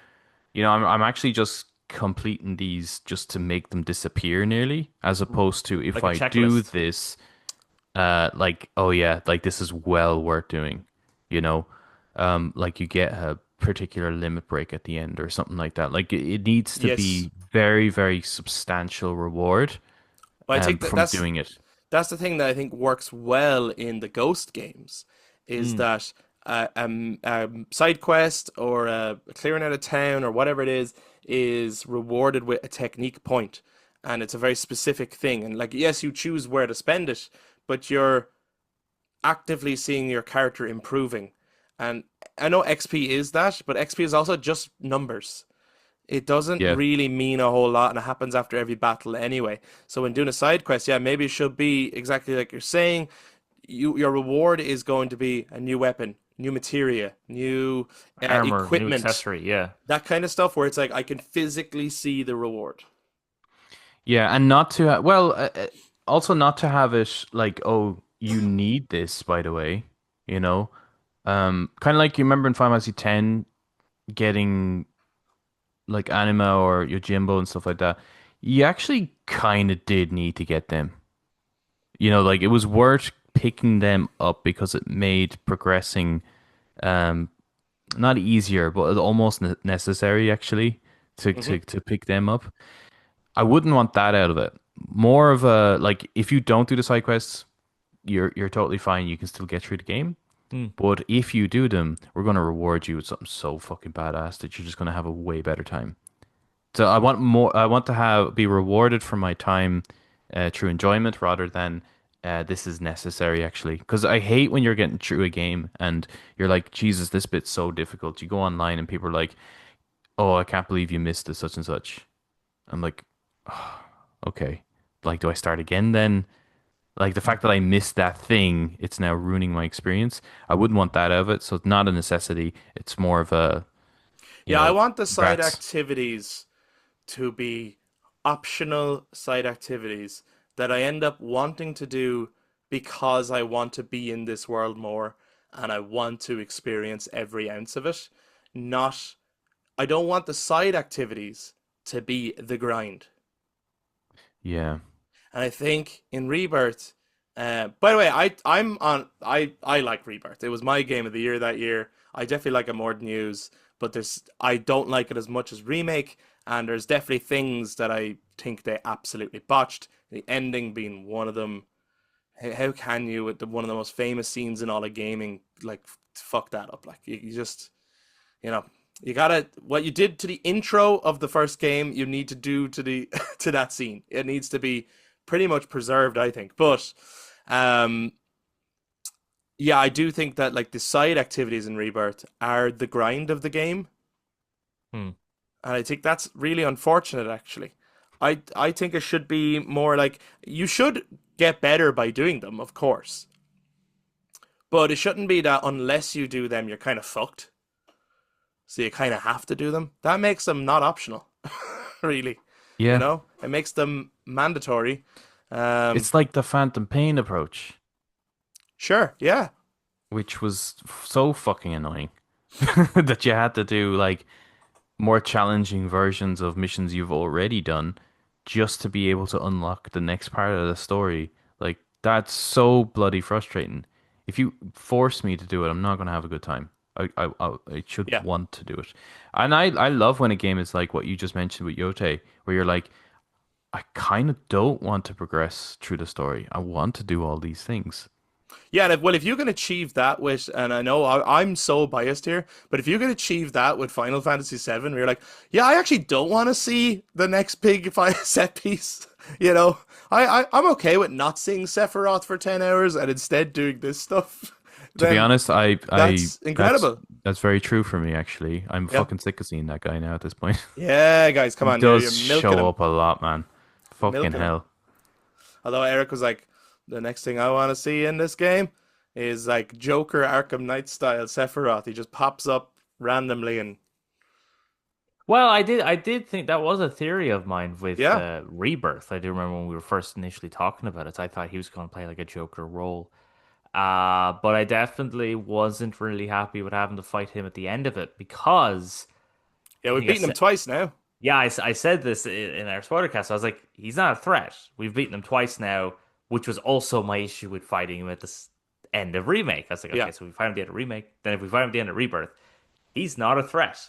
I'm actually just completing these just to make them disappear nearly, as opposed to if like a I do checklist. this, like, oh yeah, like this is well worth doing, you know? Like you get a particular limit break at the end or something like that. Like it needs to Yes. be very, very substantial reward Well, I think that from doing it. that's the thing that I think works well in the Ghost games is Mm. that side quest or clearing out a town or whatever it is rewarded with a technique point, and it's a very specific thing. And like, yes, you choose where to spend it, but you're actively seeing your character improving. And I know XP is that, but XP is also just numbers. It doesn't Yeah. really mean a whole lot, and it happens after every battle anyway. So when doing a side quest, yeah, maybe it should be exactly like you're saying. Your reward is going to be a new weapon, new materia, new Armor, new equipment, accessory. Yeah. that kind of stuff, where it's like I can physically see the reward. Yeah, and not to well, also not to have it like, oh, you need this, by the way, you know. Kind of like you remember in Final Fantasy X getting like Anima or Yojimbo and stuff like that. You actually kind of did need to get them. Like it was worth picking them up because it made progressing um not easier, but almost necessary actually to Hmm. to pick them up. I wouldn't want that out of it. More of a like if you don't do the side quests, you're totally fine. You can still get through the game. Mm. But if you do them, we're gonna reward you with something so fucking badass that you're just gonna have a way better time. So I want more. I want to have be rewarded for my time through enjoyment rather than this is necessary actually. Because I hate when you're getting through a game and you're like, Jesus, this bit's so difficult. You go online and people are like, oh, I can't believe you missed this such and such. I'm like, oh, okay. Like, do I start again then? Like the fact that I missed that thing, it's now ruining my experience. I wouldn't want that out of it. So it's not a necessity. It's more of a, Yeah, I want the side congrats. activities to be optional side activities that I end up wanting to do because I want to be in this world more and I want to experience every ounce of it. Not, I don't want the side activities to be the grind. Yeah. And I think in Rebirth, by the way, I like Rebirth. It was my game of the year that year. I definitely like it more than News, but I don't like it as much as Remake, and there's definitely things that I think they absolutely botched. The ending being one of them. How can you, with one of the most famous scenes in all of gaming, like fuck that up? Like you just, you know, you gotta, what you did to the intro of the first game, you need to do to the to that scene. It needs to be pretty much preserved, I think. But um yeah, I do think that like the side activities in Rebirth are the grind of the game. Hmm. And I think that's really unfortunate actually. I think it should be more like you should get better by doing them, of course. But it shouldn't be that unless you do them, you're kind of fucked. So you kind of have to do them. That makes them not optional, really. You Yeah. know, it makes them mandatory. Um, It's like the Phantom Pain approach, sure, yeah, which was so fucking annoying that you had to do like more challenging versions of missions you've already done just to be able to unlock the next part of the story. Like that's so bloody frustrating. If you force me to do it, I'm not gonna have a good time. I should yeah, want to do it. And I love when a game is like what you just mentioned with Yotei, where you're like, I kind of don't want to progress through the story. I want to do all these things. Yeah, and well, if you can achieve that with, and I know I'm so biased here, but if you can achieve that with Final Fantasy VII, where you're like, yeah, I actually don't want to see the next big set piece. You know, I'm okay with not seeing Sephiroth for 10 hours and instead doing this stuff. To be Then honest, that's incredible. that's very true for me actually. I'm Yeah, fucking sick of seeing that guy now at this point. yeah, guys, come He on, you're does milking show him, up a lot, man. you're Fucking milking him. hell. Although Eric was like, the next thing I want to see in this game is like Joker Arkham Knight style Sephiroth. He just pops up randomly and Well, I did think that was a theory of mine with yeah, Rebirth. I do remember when we were first initially talking about it. I thought he was going to play like a Joker role. But I definitely wasn't really happy with having to fight him at the end of it because yeah, I we've think I beaten him said, twice now. yeah, I said this in our spoilercast. I was like, he's not a threat. We've beaten him twice now, which was also my issue with fighting him at the end of Remake. I was like, Yeah, okay, so we fight him at the end of Remake. Then if we fight him at the end of Rebirth, he's not a threat.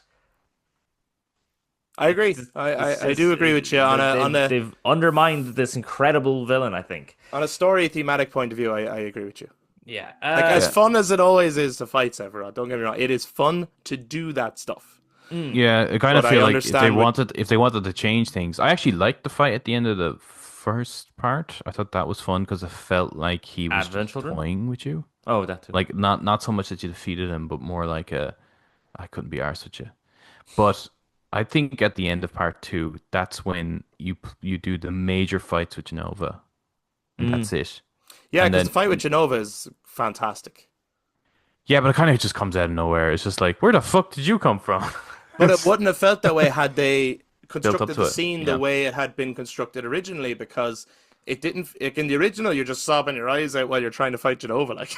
I agree. It's I do just agree with you on they've undermined this incredible villain, I think. a story thematic point of view. I agree with you. Yeah. Like as Yeah. fun as it always is to fight Sephiroth, don't get me wrong, it is fun to do that stuff. Yeah, I kind of But I feel like understand with if they wanted to change things, I actually liked the fight at the end of the first part. I thought that was fun because it felt like he was Advent just Children? toying with you. Oh, that too. Like not so much that you defeated him, but more like a I couldn't be arsed with you. But I think at the end of part two, that's when you do the major fights with Nova, and Mm. that's it. yeah, And because the then fight with Genova is fantastic. yeah, but it kind of just comes out of nowhere. It's just like, where the fuck did you come from? But it wouldn't have felt that way had they Built up constructed to the it. scene the Yeah. way it had been constructed originally, because it didn't. Like in the original, you're just sobbing your eyes out while you're trying to fight Genova, like,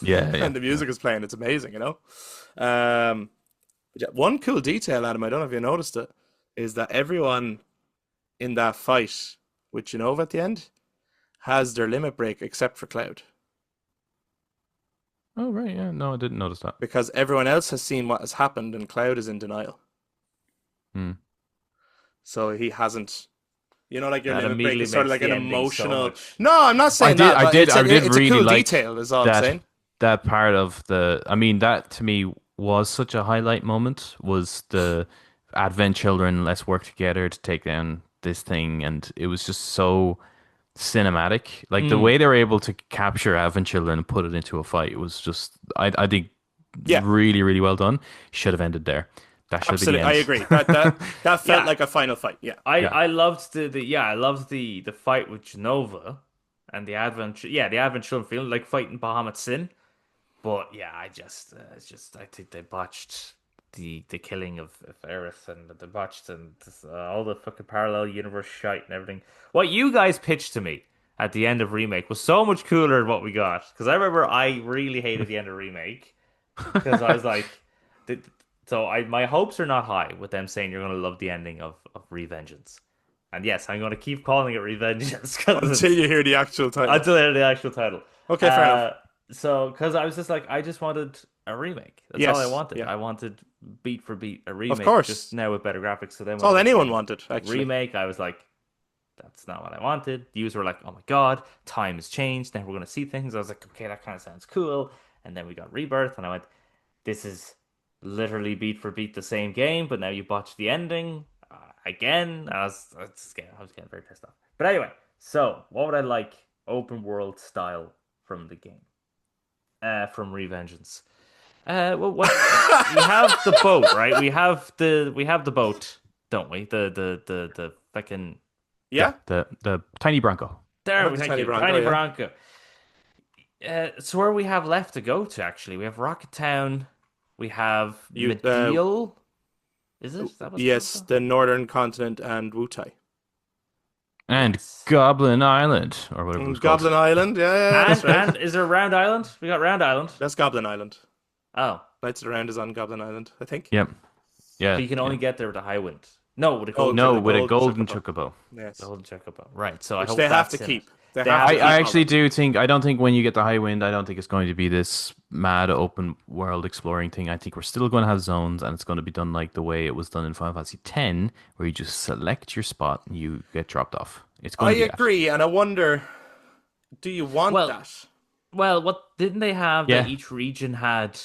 Yeah, yeah, and the music is playing. It's amazing, you know. But yeah, one cool detail, Adam, I don't know if you noticed it, is that everyone in that fight with Genova at the end has their limit break except for Cloud, Oh right, yeah. No, I didn't notice that. because everyone else has seen what has happened and Cloud is in denial. Hmm. So he hasn't. You know, like your That limit break immediately is sort of makes like the an ending so emotional. much. No, I'm not saying that. But I did it's a really cool like detail. Is all I'm that saying. that part of the. I mean, that to me was such a highlight moment. Was the Advent children, let's work together to take down this thing, and it was just so cinematic. Like the Mm. way they were able to capture Advent children and put it into a fight was just, I think, Yeah, really, really well done. Should have ended there. That should have been the absolutely. I end. agree. That felt Yeah. like a final fight. Yeah. Yeah. I loved I loved the fight with Genova and the Advent the Advent Children feeling like fighting Bahamut Sin. But yeah, it's just I think they botched the killing of Aerith, and they botched and all the fucking parallel universe shite and everything. What you guys pitched to me at the end of Remake was so much cooler than what we got. Because I remember I really hated the end of Remake because I was like, th- so I my hopes are not high with them saying you're gonna love the ending of Revengeance. And yes, I'm gonna keep calling it Revengeance because Until you hear the actual title. until I hear the actual title. Okay, fair enough. So, because I was just like, I just wanted a remake. That's all I Yes, wanted. yeah. I wanted beat for beat a remake. course. Just now with better graphics. So then That's when all it anyone became wanted, actually. remake, I was like, that's not what I wanted. The users were like, oh my god, time has changed. Now we're gonna see things. I was like, okay, that kind of sounds cool. And then we got Rebirth, and I went, this is literally beat for beat the same game, but now you botched the ending again. I was getting very pissed off. But anyway, so what would I like open world style from the game? From Revengeance. Well, what we have the boat, right? We have the boat, don't we? The fucking Yeah. The tiny Bronco. there. have We the thank tiny you, Bronco, tiny yeah. Bronco. So where we have left to go to? Actually, we have Rocket Town. We have Medial. Is it? Is that what it's Yes, called? the Northern Continent and Wutai. And Yes. Goblin Island, or whatever it was Goblin called. Island. Yeah, that's right. And is there Round Island? We got Round Island. That's Goblin Island. Oh, Knights of the Round is on Goblin Island, I think. Yep. Yeah. but you can only get there with a high wind. No, with a Oh, cold. No, the with a golden golden chocobo. chocobo. Yes. The golden chocobo. Right. So I Which hope they have that's to in keep. it. They They have have to to keep I all actually of do think, I don't think when you get the high wind, I don't think it's going to be this mad open world exploring thing. I think we're still going to have zones, and it's going to be done like the way it was done in Final Fantasy X, where you just select your spot and you get dropped off. It's going I to be that. agree, and I wonder, do you want Well, that? Well, what didn't they have that Yeah. each region had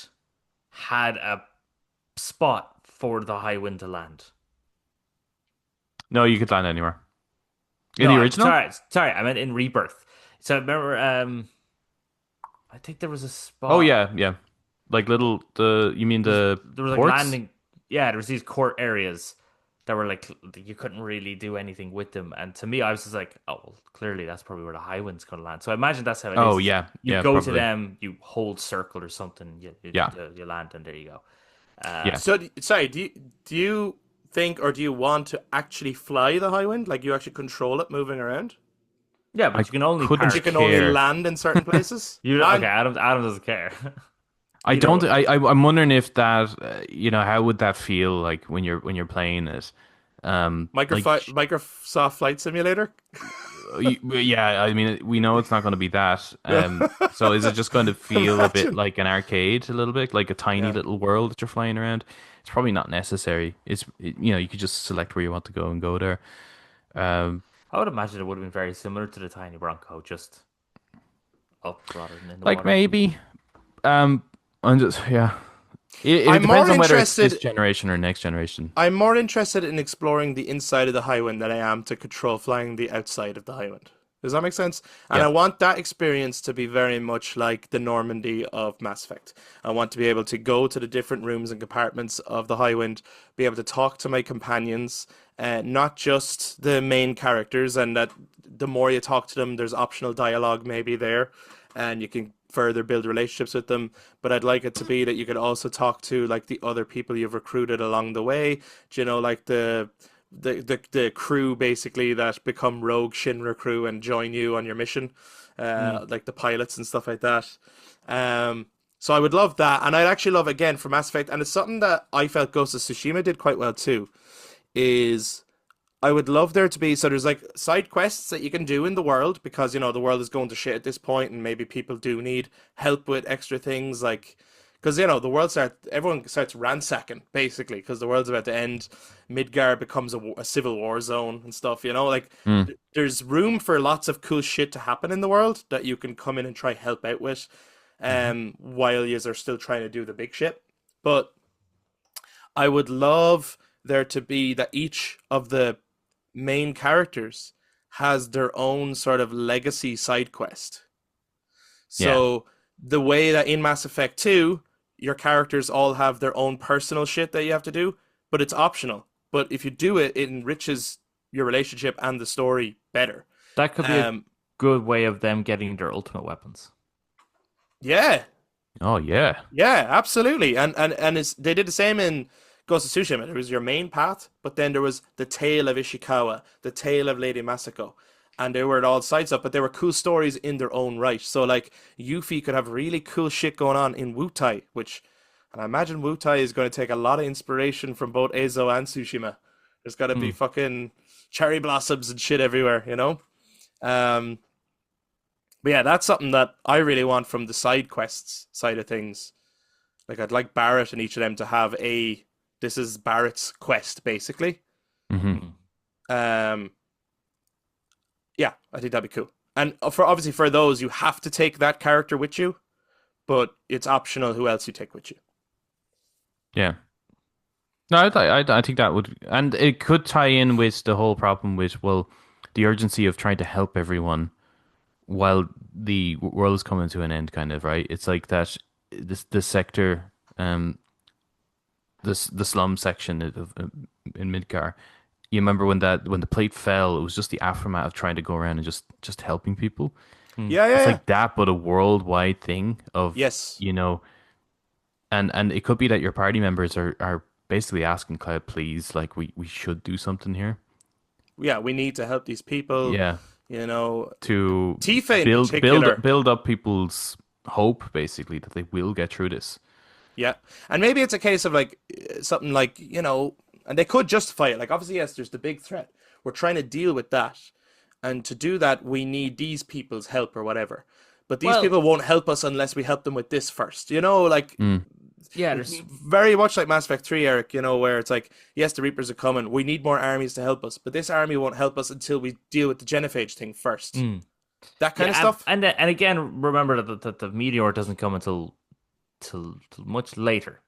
a spot for the High Wind to land? No, you could land anywhere. In No, the I'm original? sorry, I meant in Rebirth. So remember, I think there was a Oh spot. yeah, yeah. Like little you mean the There was like ports? landing. Yeah, there was these court areas that were like you couldn't really do anything with them. And to me, I was just like, oh, well, clearly that's probably where the High Wind's gonna land. So I imagine that's how it Oh is yeah, you yeah, go to probably. them, you hold circle or something, Yeah, you land, and there you go. Uh, yeah. So, sorry, do you think or do you want to actually fly the high wind? Like you actually control it moving around, yeah, I but you can only but couldn't you park. can only care. land in certain places? You okay? And Adam doesn't care. I Either don't. way. I'm wondering if that, how would that feel like when you're playing it? Like, Microsoft Flight Simulator? yeah. I mean, we know it's not going to be that. So is it just going to feel a bit Imagine. like an arcade, a little bit like a tiny Yeah. little world that you're flying around? It's probably not necessary. You could just select where you want to go and go there. Um, I would imagine it would have been very similar to the tiny Bronco, just up rather than in the like water. maybe. Um, I'm just yeah. It I'm depends more on whether it's this interested generation or next generation. I'm more interested in exploring the inside of the Highwind than I am to control flying the outside of the Highwind. Does that make sense? And I Yeah. want that experience to be very much like the Normandy of Mass Effect. I want to be able to go to the different rooms and compartments of the Highwind, be able to talk to my companions, not just the main characters, and that the more you talk to them, there's optional dialogue maybe there, and you can further build relationships with them. But I'd like it to be that you could also talk to like the other people you've recruited along the way. Do you know, like the crew basically that become rogue Shinra crew and join you on your mission, Mm. like the pilots and stuff like that. So I would love that, and I'd actually love again for Mass Effect, and it's something that I felt Ghost of Tsushima did quite well too. Is I would love there to be so there's like side quests that you can do in the world because the world is going to shit at this point and maybe people do need help with extra things like because the everyone starts ransacking basically because the world's about to end. Midgar becomes a civil war zone and stuff. Like Mm. there's room for lots of cool shit to happen in the world that you can come in and try help out with, Hmm. while you are still trying to do the big shit. But I would love there to be that each of the main characters has their own sort of legacy side quest. Yeah. So the way that in Mass Effect 2, your characters all have their own personal shit that you have to do, but it's optional. But if you do it, it enriches your relationship and the story better. That could be a Um, good way of them getting their ultimate weapons. yeah, Oh yeah. yeah, absolutely. And they did the same in Ghost of Tsushima. There was your main path, but then there was the tale of Ishikawa, the tale of Lady Masako. And they were all side stuff, but they were cool stories in their own right. So like Yuffie could have really cool shit going on in Wutai, and I imagine Wutai is going to take a lot of inspiration from both Ezo and Tsushima. There's got to be Hmm. fucking cherry blossoms and shit everywhere. Um, but yeah, that's something that I really want from the side quests side of things. Like I'd like Barrett and each of them to have this is Barrett's quest basically. Hmm. Hmm. Um yeah, I think that'd be cool. And for obviously for those you have to take that character with you, but it's optional who else you take with you. Yeah. No, I think that would, and it could tie in with the whole problem with, well, the urgency of trying to help everyone while the world is coming to an end, kind of, right? It's like that, this sector, the slum section in Midgar. You remember when the plate fell, it was just the aftermath of trying to go around and just helping people. Hmm. Yeah, yeah, It's yeah. like that, but a worldwide thing of, Yes. and it could be that your party members are basically asking Cloud, please, like we should do something here. Yeah, we need to help these people, Yeah, you know. to Tifa in build particular. build up people's hope, basically, that they will get through this. Yeah. And maybe it's a case of like something like, and they could justify it. Like obviously yes, there's the big threat. We're trying to deal with that. And to do that, we need these people's help or whatever. But these Well, people won't help us unless we help them with this first. Like Mm. yeah, there's very much like Mass Effect 3, Eric, where it's like, yes, the Reapers are coming. We need more armies to help us, but this army won't help us until we deal with the genophage thing first. mm. that kind of Yeah, stuff. and again, remember that the meteor doesn't come until till much later.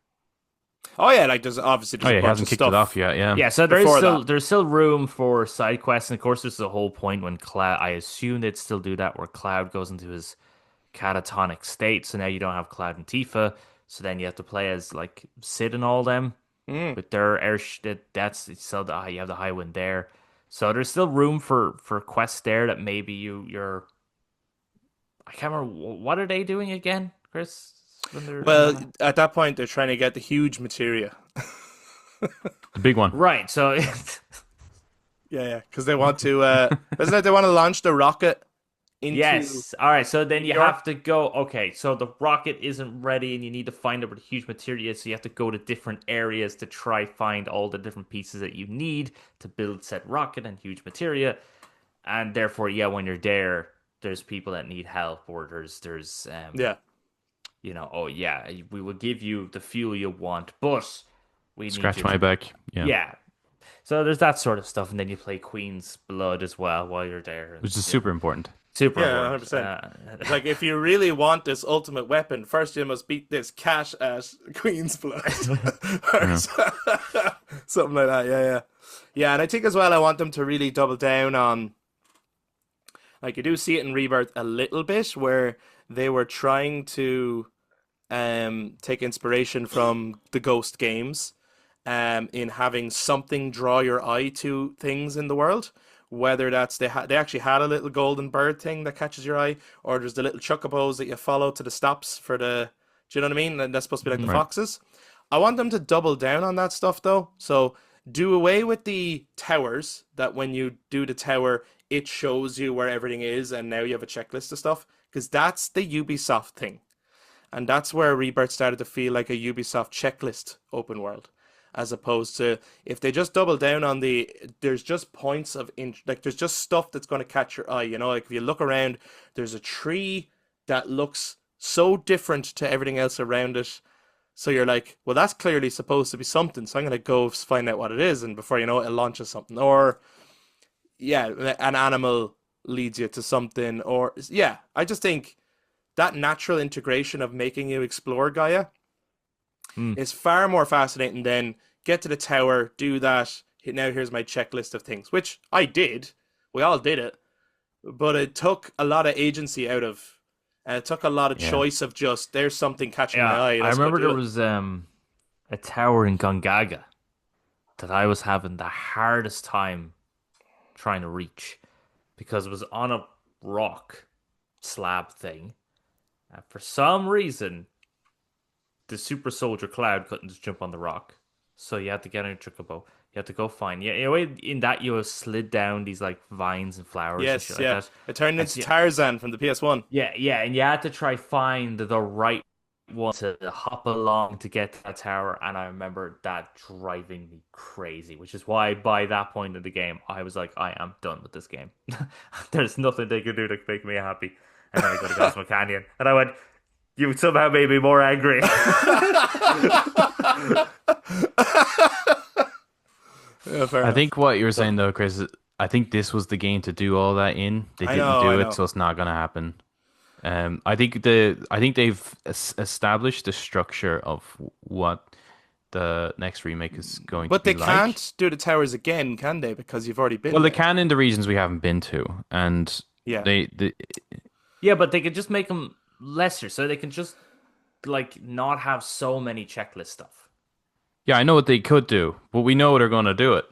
Oh yeah, like there's Oh a yeah, he bunch hasn't of kicked it off stuff yet. Yeah, Yeah, so before that. there's still room for side quests, and of course, there's the whole point when Cloud. I assume they'd still do that, where Cloud goes into his catatonic state. So now you don't have Cloud and Tifa. So then you have to play as like Sid and all them Mm. with their that's so you have the high wind there. So there's still room for quests there that maybe you're. I can't remember what are they doing again, Chris? When they're in Well, the at that point, they're trying to get the huge materia. the big one. right. So Yeah, because they want to. Isn't it they want to launch the rocket into yes. All right. So then you New York? have to go. Okay. So the rocket isn't ready, and you need to find out where the huge material is. So you have to go to different areas to try find all the different pieces that you need to build said rocket and huge materia. And therefore, yeah, when you're there, there's people that need help, or there's Yeah, oh yeah, we will give you the fuel you want, but we need Scratch you my to back. Yeah, yeah. So there's that sort of stuff, and then you play Queen's Blood as well while you're there, and which is super important. super yeah, important. 100%. Like if you really want this ultimate weapon, first you must beat this cat at Queen's Blood, or something like that. Yeah, yeah, yeah. And I think as well, I want them to really double down on. Like you do see it in Rebirth a little bit, where they were trying to take inspiration from the Ghost games, in having something draw your eye to things in the world. Whether that's they actually had a little golden bird thing that catches your eye, or there's the little chocobos that you follow to the stops for the. Do you know what I mean? And that's supposed to be like the Right. foxes. I want them to double down on that stuff though. So do away with the towers that when you do the tower, it shows you where everything is, and now you have a checklist of stuff because that's the Ubisoft thing. And that's where Rebirth started to feel like a Ubisoft checklist open world. As opposed to if they just double down on there's just points of like there's just stuff that's going to catch your eye. Like if you look around, there's a tree that looks so different to everything else around it. So you're like, well, that's clearly supposed to be something. So I'm going to go find out what it is. And before you know it, it launches something. Or, yeah, an animal leads you to something. Or, yeah, I just think that natural integration of making you explore Gaia is far more fascinating than get to the tower, do that. Now here's my checklist of things, which I did. We all did it, but it took a lot of agency out of. It took a lot of Yeah. choice of just there's something catching yeah, my eye. I Let's go remember do there it. was a tower in Gongaga that I was having the hardest time trying to reach because it was on a rock slab thing, and for some reason the super soldier Cloud couldn't just jump on the rock, so you had to get on a chocobo. You had to go find. Yeah, in that you slid down these like vines and flowers and Yes, shit yeah. like that. It turned That's- into yeah, Tarzan from the PS1. yeah, and you had to try find the right one to hop along to get to that tower. And I remember that driving me crazy, which is why by that point in the game, I was like, I am done with this game. There's nothing they can do to make me happy. And then I go to Cosmo Canyon, and I went, you somehow made me more angry. Yeah, fair I enough. think what you were saying though, Chris, I think this was the game to do all that in. They I didn't know, do I it, know. so it's not gonna happen. I think they've established the structure of what the next remake is going But to they be like. can't do the towers again, can they? Because you've already been Well, they there. can in the regions we haven't been to, and Yeah. they Yeah, but they could just make them lesser, so they can just like not have so many checklist stuff. yeah, I know what they could do, but we know they're gonna do it.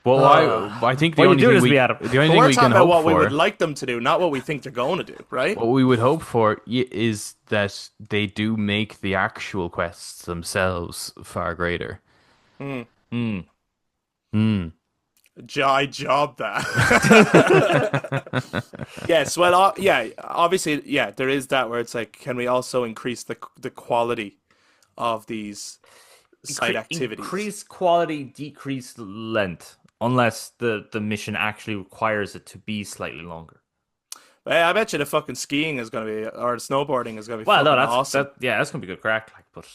Well, I think the What you only doing thing is we me, Adam. the only But thing we're we talking can about hope what we for. would like them to do, not what we think they're going to do, right? What we would hope for is that they do make the actual quests themselves far greater. Hmm. I job that. Yes, well, yeah, obviously, yeah, there is that where it's like, can we also increase the quality of these side activities? Increase quality, decrease length, unless the mission actually requires it to be slightly longer. Hey, I bet you the fucking skiing is going to be, or the snowboarding is going to be Well, no, fucking that's awesome. that's gonna be good crack. Like, but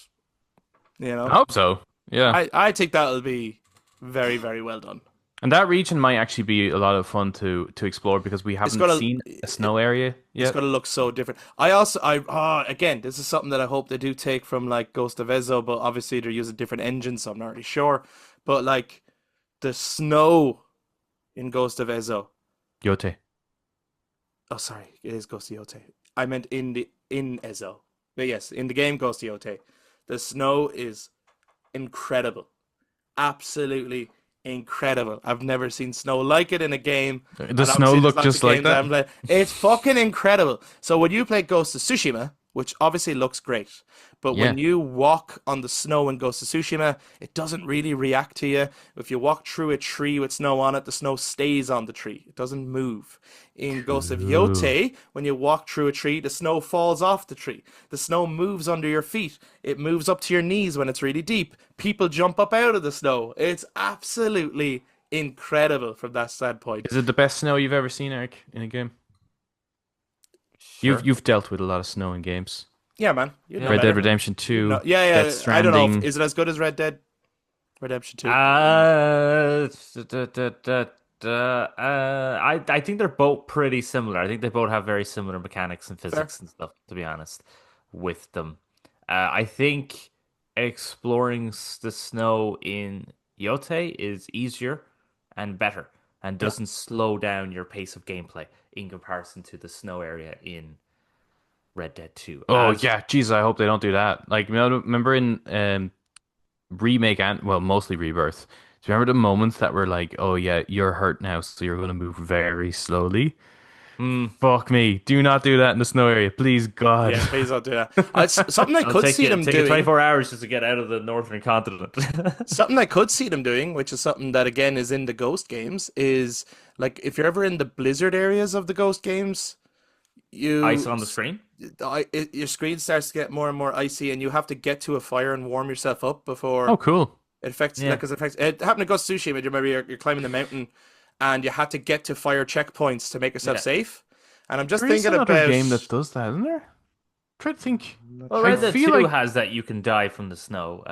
You know, I hope so. Yeah. I think that'll be very, very well done. And that region might actually be a lot of fun to explore because we It's haven't gonna seen a snow area it's yet. gonna look so different. Again, this is something that I hope they do take from like Ghost of Ezio, but obviously they're using different engines, so I'm not really sure. But like the snow in Ghost of Ezio. Yotei. Oh, sorry, it is Ghost of Yotei. I meant in Ezio. But yes, in the game Ghost of Yotei, the snow is incredible, absolutely incredible. I've never seen snow like it in a game, The and snow obviously there's looked lots of just like games I that. haven't played. It's fucking incredible. So when you play Ghost of Tsushima, which obviously looks great, but Yeah. when you walk on the snow in Ghost of Tsushima, it doesn't really react to you. If you walk through a tree with snow on it, the snow stays on the tree. It doesn't move. In Ghost of True. Yotei, when you walk through a tree, the snow falls off the tree. The snow moves under your feet. It moves up to your knees when it's really deep. People jump up out of the snow. It's absolutely incredible from that standpoint. Is it the best snow you've ever seen, Eric, in a game? You've Sure. you've dealt with a lot of snow in games. Yeah, man, you'd know Yeah, Red Dead better. definitely. Redemption You'd know. 2, Yeah, Death yeah. I don't know. Stranding. Is it as good as Red Dead Redemption 2? Da, da, da, I think they're both pretty similar. I think they both have very similar mechanics and Fair. physics and stuff, to be honest, with them. I think exploring the snow in Yotei is easier and better and Yeah. doesn't slow down your pace of gameplay in comparison to the snow area in Red Dead 2. Oh As yeah, jeez, I hope they don't do that. Like, remember in remake and well, mostly Rebirth. Do you remember the moments that were like, "Oh yeah, you're hurt now, so you're going to move very slowly." hmm, Fuck me. Do not do that in the snow area, please God. Yeah, please don't do that. Something I it'll could see them take you doing. 24 hours just to get out of the northern continent. Something I could see them doing, which is something that again is in the Ghost games, is like if you're ever in the Blizzard areas of the Ghost games, Ice you on the screen. your screen starts to get more and more icy, and you have to get to a fire and warm yourself up Oh, before cool. it affects. Like, Yeah. because it affects. It happened to Ghost of Tsushima. Do you remember you're climbing the mountain, and you had to get to fire checkpoints to make yourself Yeah. safe. And I'm just There is thinking another about. game that does that, isn't there? Try to think. Well, I Red Dead feel 2 like has that you can die from the snow.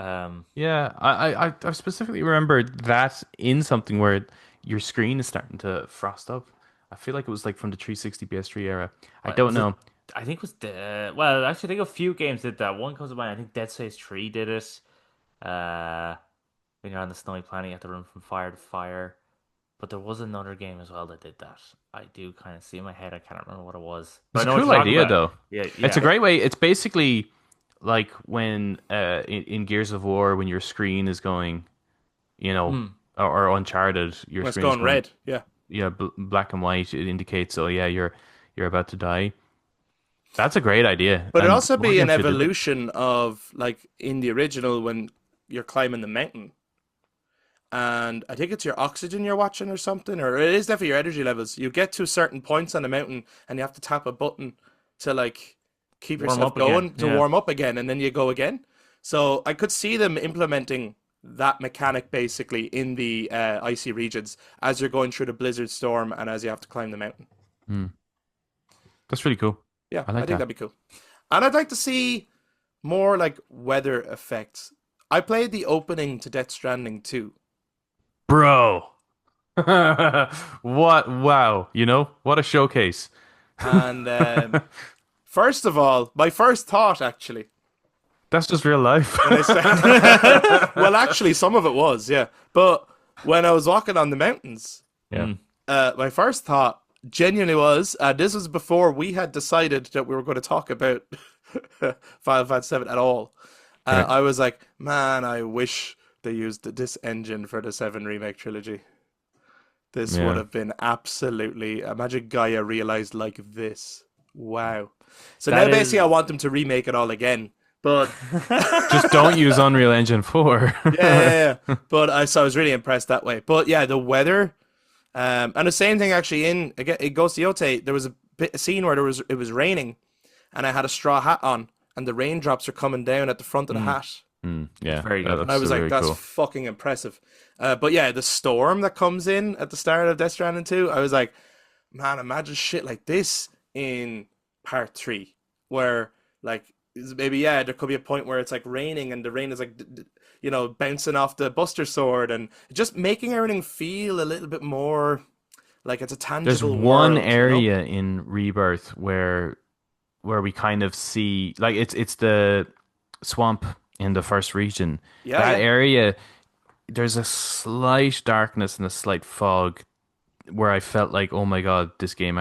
yeah, I specifically remembered that in something where your screen is starting to frost up. I feel like it was like from the 360 PS3 era. I What don't was it? know. I think it was well, actually, I think a few games did that. One comes to mind. I think Dead Space 3 did it. Uh, when you're on the snowy planet, you have to run from fire to fire. But there was another game as well that did that. I do kind of see in my head. I can't remember what it was, but It's I a know what cool you're talking idea about. though. Yeah, It's a yeah. great way. It's basically like when in Gears of War when your screen is going, you know, Hmm. or Uncharted, your Let's screen go is on going, red. Yeah. yeah, black and white. It indicates, oh yeah, you're about to die. That's a great idea, But it'd and also more be an games should do that. evolution of like in the original when you're climbing the mountain. And I think it's your oxygen you're watching or something, or it is definitely your energy levels. You get to certain points on the mountain and you have to tap a button to like keep Warm yourself up again. going to Yeah. warm up again, and then you go again. So I could see them implementing that mechanic basically in the icy regions as you're going through the blizzard storm and as you have to climb the mountain. Hmm. That's really cool. Yeah, I I like think that, that'd be cool. And I'd like to see more like weather effects. I played the opening to Death Stranding 2. bro. What? Wow. You know what a showcase. And first of all, my first thought actually, That's just real life. when I started, well, actually, some of it was, yeah. But when I was walking on the mountains, Yeah. Mm. my first thought genuinely was, this was before we had decided that we were going to talk about Final Fantasy 7 at all. Right. I was like, man, I wish they used this engine for the 7 Remake Trilogy. This Yeah. would have been absolutely. Imagine Gaia realized like this. Wow. So That now basically, is- I want them to remake it all again. But Just don't use Unreal Engine 4. yeah. But so I was really impressed that way. But yeah, the weather, and the same thing actually in again it goes to Yotei. There was a scene where it was raining, and I had a straw hat on, and the raindrops are coming down at the front of the hat. Yeah. Very good. That And looks I was like, very that's cool. fucking impressive. But yeah, the storm that comes in at the start of Death Stranding 2, I was like, man, imagine shit like this in part 3, where like maybe yeah, there could be a point where it's like raining and the rain is like bouncing off the Buster Sword, and just making everything feel a little bit more like it's a There's tangible one world. area in Rebirth where we kind of see like it's the swamp in the first region. Yeah, That yeah. area, there's a slight darkness and a slight fog where I felt like, oh my God, this game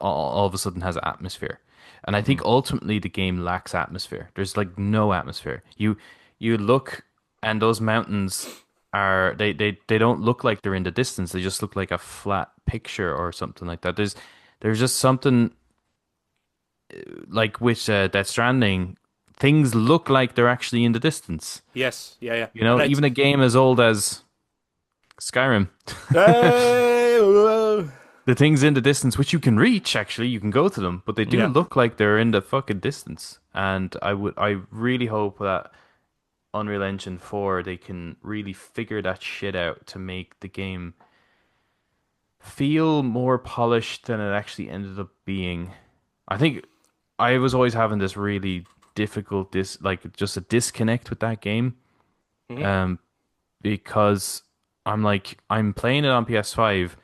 all of a sudden has atmosphere. And I think ultimately the game lacks atmosphere. There's like no atmosphere. You look and those mountains they don't look like they're in the distance. They just look like a flat picture or something like that. There's just something like with Death Stranding, things look like they're actually in the distance. Yes, yeah, yeah. You know, And it's even a game as old as Skyrim. hey, whoa. The things in the distance which you can reach, actually, you can go to them, but they do Yeah, look like they're in the fucking distance. And I really hope that Unreal Engine 4 they can really figure that shit out to make the game feel more polished than it actually ended up being. I think I was always having this really difficult like just a disconnect with that game. hmm Um because I'm playing it on PS5.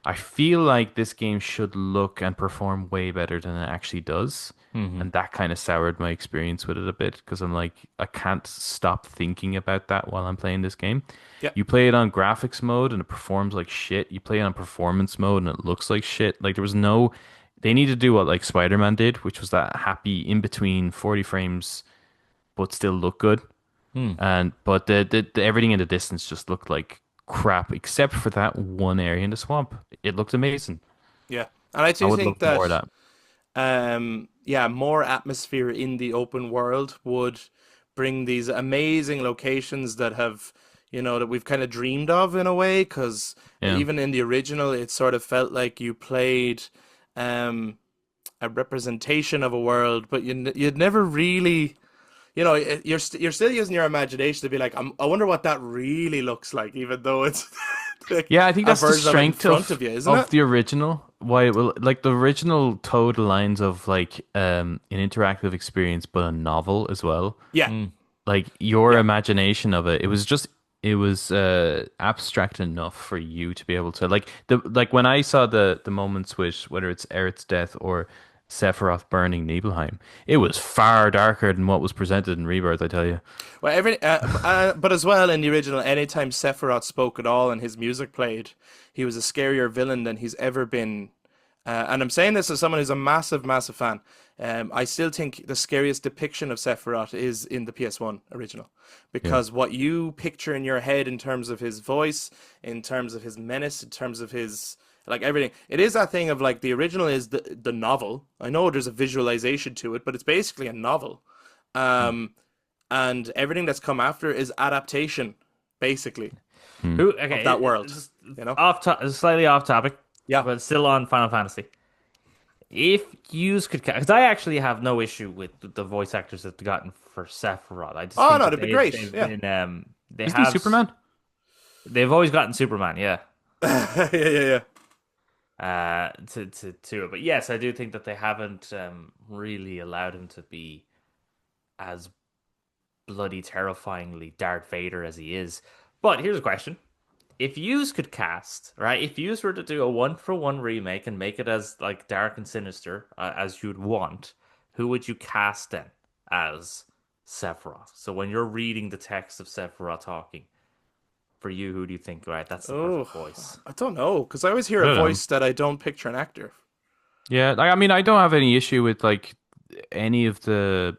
I feel like this game should look and perform way better than it actually does. Hmm. And that kind of soured my experience with it a bit because I'm like, I can't stop thinking about that while I'm playing this game. yeah, You play it on graphics mode and it performs like shit. You play it on performance mode and it looks like shit. Like they need to do what like Spider-Man did, which was that happy in between 40 frames but still look good. Hmm. But the everything in the distance just looked like crap, except for that one area in the swamp. It looked amazing. yeah. And I I do would think love more of that that. yeah, more atmosphere in the open world would bring these amazing locations that have, that we've kind of dreamed of in a way, because Yeah. even in the original, it sort of felt like you played um, a representation of a world, but you'd never really, you're still using your imagination to be like, I wonder what that really looks like, even though it's like Yeah, I think a that's the version of it in strength front of you, isn't it? of the original. Why it will like the original towed the lines of like an interactive experience, but a novel as well. Yeah, Hmm. Like your yeah. imagination of it, it was abstract enough for you to be able to like when I saw the moments with whether it's Aerith's death or Sephiroth burning Nibelheim, it was far darker than what was presented in Rebirth, I tell you. Well, but as well in the original, anytime Sephiroth spoke at all and his music played, he was a scarier villain than he's ever been. And I'm saying this as someone who's a massive, massive fan. I still think the scariest depiction of Sephiroth is in the PS1 original, Yeah. because what you picture in your head in terms of his voice, in terms of his menace, in terms of his like everything, it is that thing of like the original is the novel. I know there's a visualization to it, but it's basically a novel. Hmm. Um, and everything that's come after is adaptation, basically, Hmm. Who? of Okay, that world. just You know? slightly off topic, Yeah. but still on Final Fantasy. If yous could, because I actually have no issue with the voice actors that they've gotten for Sephiroth. I just Oh think no, that that'd be great. they've Yeah. been Isn't he Superman? they've always gotten Superman, yeah. Yeah, yeah, yeah. To it, but yes, I do think that they haven't really allowed him to be as bloody terrifyingly Darth Vader as he is. But here's a question: if yous could cast, right? If yous were to do a one-for-one remake and make it as like dark and sinister as you'd want, who would you cast then as Sephiroth? So when you're reading the text of Sephiroth talking, for you, who do you think? Right, that's the Oh, perfect voice. I don't know, because I always hear I a don't know. voice that I don't picture an actor. Yeah, like, I mean, I don't have any issue with like any of the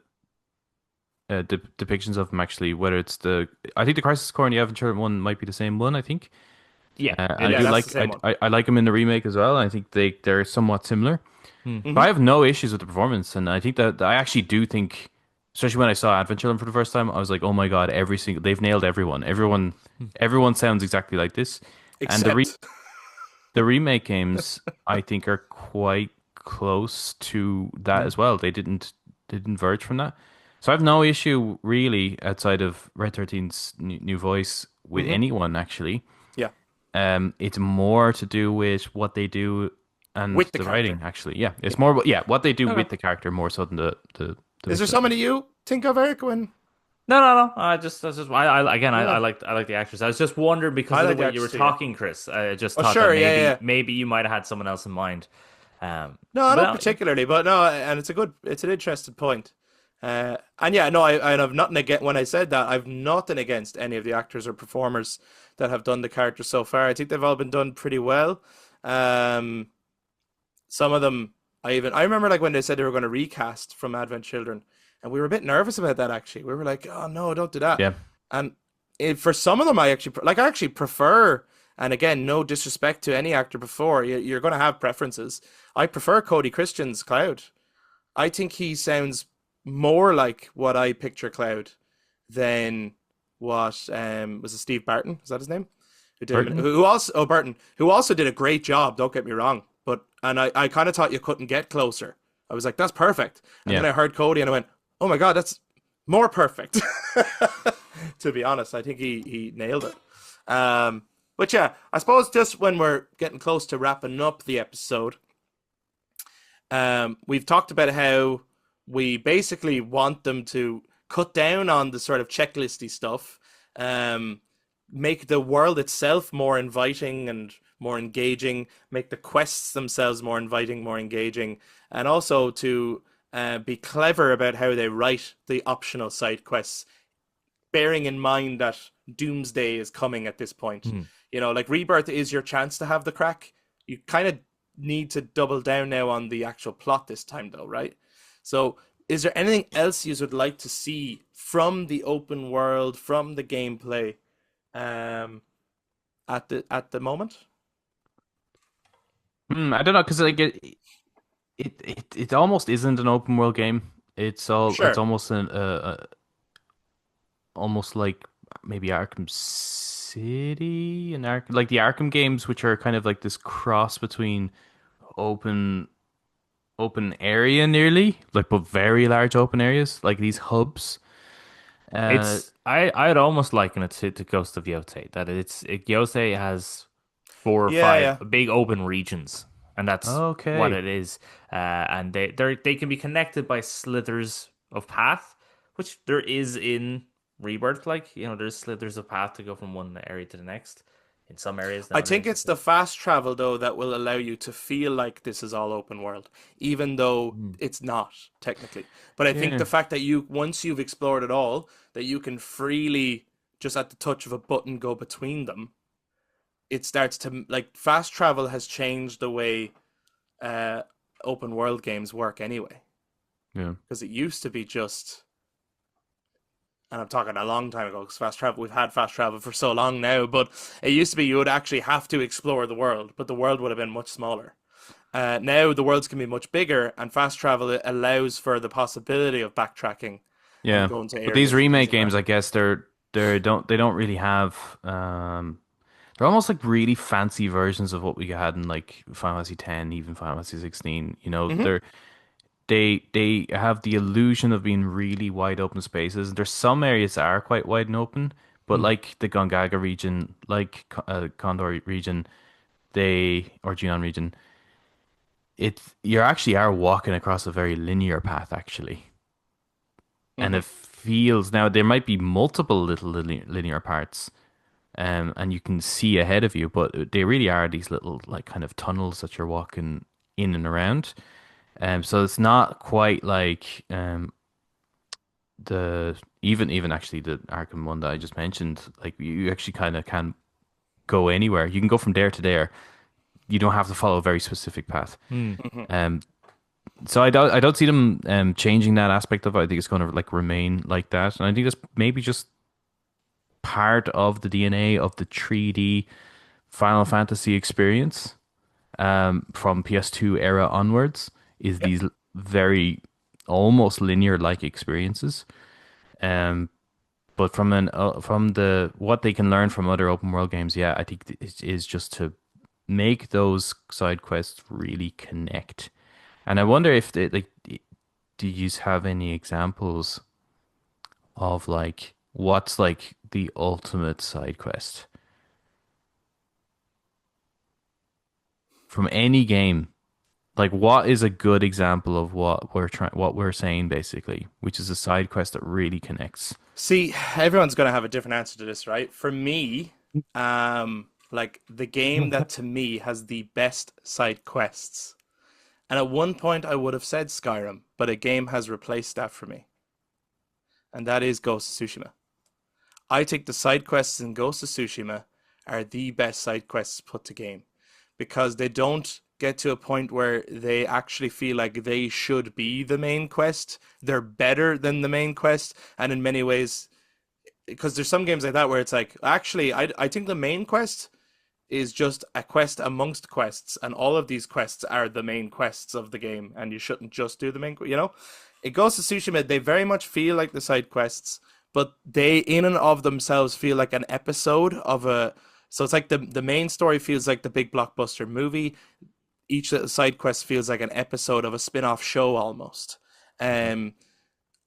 depictions of him actually. Whether it's I think the Crisis Core and the Adventure one might be the same one. I think. Yeah, it I Yeah, do is. that's the like same one. I like him in the remake as well. I think they're somewhat similar. Hmm. But I Hmm have no issues with the performance, and I think that I actually do think, especially when I saw Advent Children for the first time, I was like, oh my god, they've nailed everyone. Everyone sounds exactly like this, and Except, the remake games I think are quite close to that Mhm. as well. They didn't verge from that, so I have no issue really outside of Red 13's new voice with hmm anyone actually. Yeah, It's more to do with what they do and with the the writing, character. actually. Yeah, Yeah. it's more, yeah, what they do Okay. with the character more so than the Is there mechanics. somebody you think of, Eric, when? No. I Yeah, like the actress. I was just wondering because I of the like the way you were actress too. Yeah. talking, Chris. I just Oh, thought that sure. Yeah, yeah. maybe you might have had someone else in mind. No, But not particularly, but no, and it's an interesting point. And yeah, no, I have nothing against when I said that. I've nothing against any of the actors or performers that have done the characters so far. I think they've all been done pretty well. Um, some of them, I remember like when they said they were going to recast from Advent Children, and we were a bit nervous about that. Actually, we were like, oh no, don't do that. Yeah. And for some of them, I actually prefer. And again, no disrespect to any actor before. You're going to have preferences. I prefer Cody Christian's Cloud. I think he sounds more like what I picture Cloud than what was it Steve Barton? Is that his name? Who did him? Burton? Who also Barton? Who also did a great job. Don't get me wrong, but and I kind of thought you couldn't get closer. I was like, that's perfect. And Yeah. then I heard Cody and I went, oh my god, that's more perfect. To be honest, I think he nailed it. But yeah, I suppose just when we're getting close to wrapping up the episode, we've talked about how we basically want them to cut down on the sort of checklisty stuff, um, make the world itself more inviting and more engaging, make the quests themselves more inviting, more engaging, and also to be clever about how they write the optional side quests, bearing in mind that Doomsday is coming at this point. Hmm. Like Rebirth is your chance to have the crack. You kind of need to double down now on the actual plot this time, though, right? So, is there anything else you would like to see from the open world, from the gameplay, um, at the moment? I don't know because like it almost isn't an open world game. It's Sure. almost almost like maybe Arkham City and like the Arkham games, which are kind of like this cross between open open area nearly, like but very large open areas, like these hubs. Uh, I'd almost liken it to Ghost of Yotei. Yotei has four or Yeah, five yeah. big open regions, and that's what okay. it is. And they can be connected by slithers of path, which there is in Rebirth. Like there's slithers of path to go from one area to the next. In some areas I than think others. it's the fast travel though that will allow you to feel like this is all open world, even though Mm. it's not technically. But I think Yeah. the fact that you once you've explored it all, that you can freely just at the touch of a button go between them, it starts to like fast travel has changed the way uh open world games work anyway. Yeah. Because it used to be just and I'm talking a long time ago because fast travel we've had fast travel for so long now, but it used to be you would actually have to explore the world, but the world would have been much smaller. Now the world's can be much bigger, and fast travel allows for the possibility of backtracking and Yeah. going to But these areas and things remake like games, that. I guess they don't really have they're almost like really fancy versions of what we had in like Final Fantasy X, even Final Fantasy 16. Hmm. They have the illusion of being really wide open spaces. There's some areas that are quite wide and open, but Hmm. like the Gongaga region, like Condor region, or Jinan region, you actually are walking across a very linear path actually. And Hmm. it feels now there might be multiple little linear parts, and you can see ahead of you, but they really are these little like kind of tunnels that you're walking in and around. So it's not quite like the even actually the Arkham one that I just mentioned. Like you actually kind of can go anywhere. You can go from there to there. You don't have to follow a very specific path. Hmm. Um, so I don't see them changing that aspect of it. I think it's going to like remain like that, and I think that's maybe just part of the DNA of the 3D Final Fantasy experience from PS2 era onwards is Yep. these very almost linear like experiences. Um, but from the what they can learn from other open world games, yeah, I think it is just to make those side quests really connect. And I wonder if do you have any examples of like what's like the ultimate side quest from any game? Like, what is a good example of what we're saying basically, which is a side quest that really connects? See, everyone's gonna have a different answer to this, right? For me, like the game that to me has the best side quests. And at one point I would have said Skyrim, but a game has replaced that for me, and that is Ghost of Tsushima. I think the side quests in Ghost of Tsushima are the best side quests put to game because they don't get to a point where they actually feel like they should be the main quest. They're better than the main quest, and in many ways, because there's some games like that where it's like, actually, I think the main quest is just a quest amongst quests, and all of these quests are the main quests of the game, and you shouldn't just do the main, you know? It goes to Tsushima, they very much feel like the side quests, but they in and of themselves feel like an episode of a. So it's like the main story feels like the big blockbuster movie. Each little side quest feels like an episode of a spin-off show almost. Um,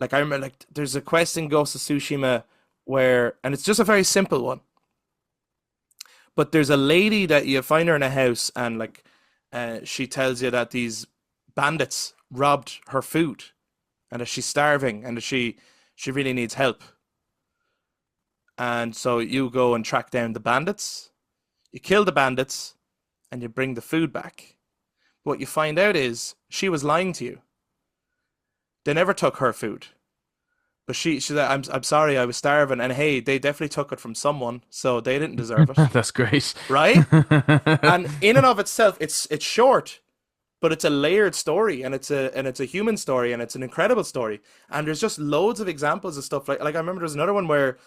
like I remember, like there's a quest in Ghost of Tsushima where, and it's just a very simple one, but there's a lady that you find her in a house, and like, she tells you that these bandits robbed her food, and that she's starving, and that she really needs help. And so you go and track down the bandits, you kill the bandits, and you bring the food back. What you find out is she was lying to you. They never took her food. But she said, I'm sorry, I was starving. And hey, they definitely took it from someone, so they didn't deserve it. That's great. Right? And in and of itself, it's short, but it's a layered story, and it's a human story, and it's an incredible story. And there's just loads of examples of stuff like I remember there's another one where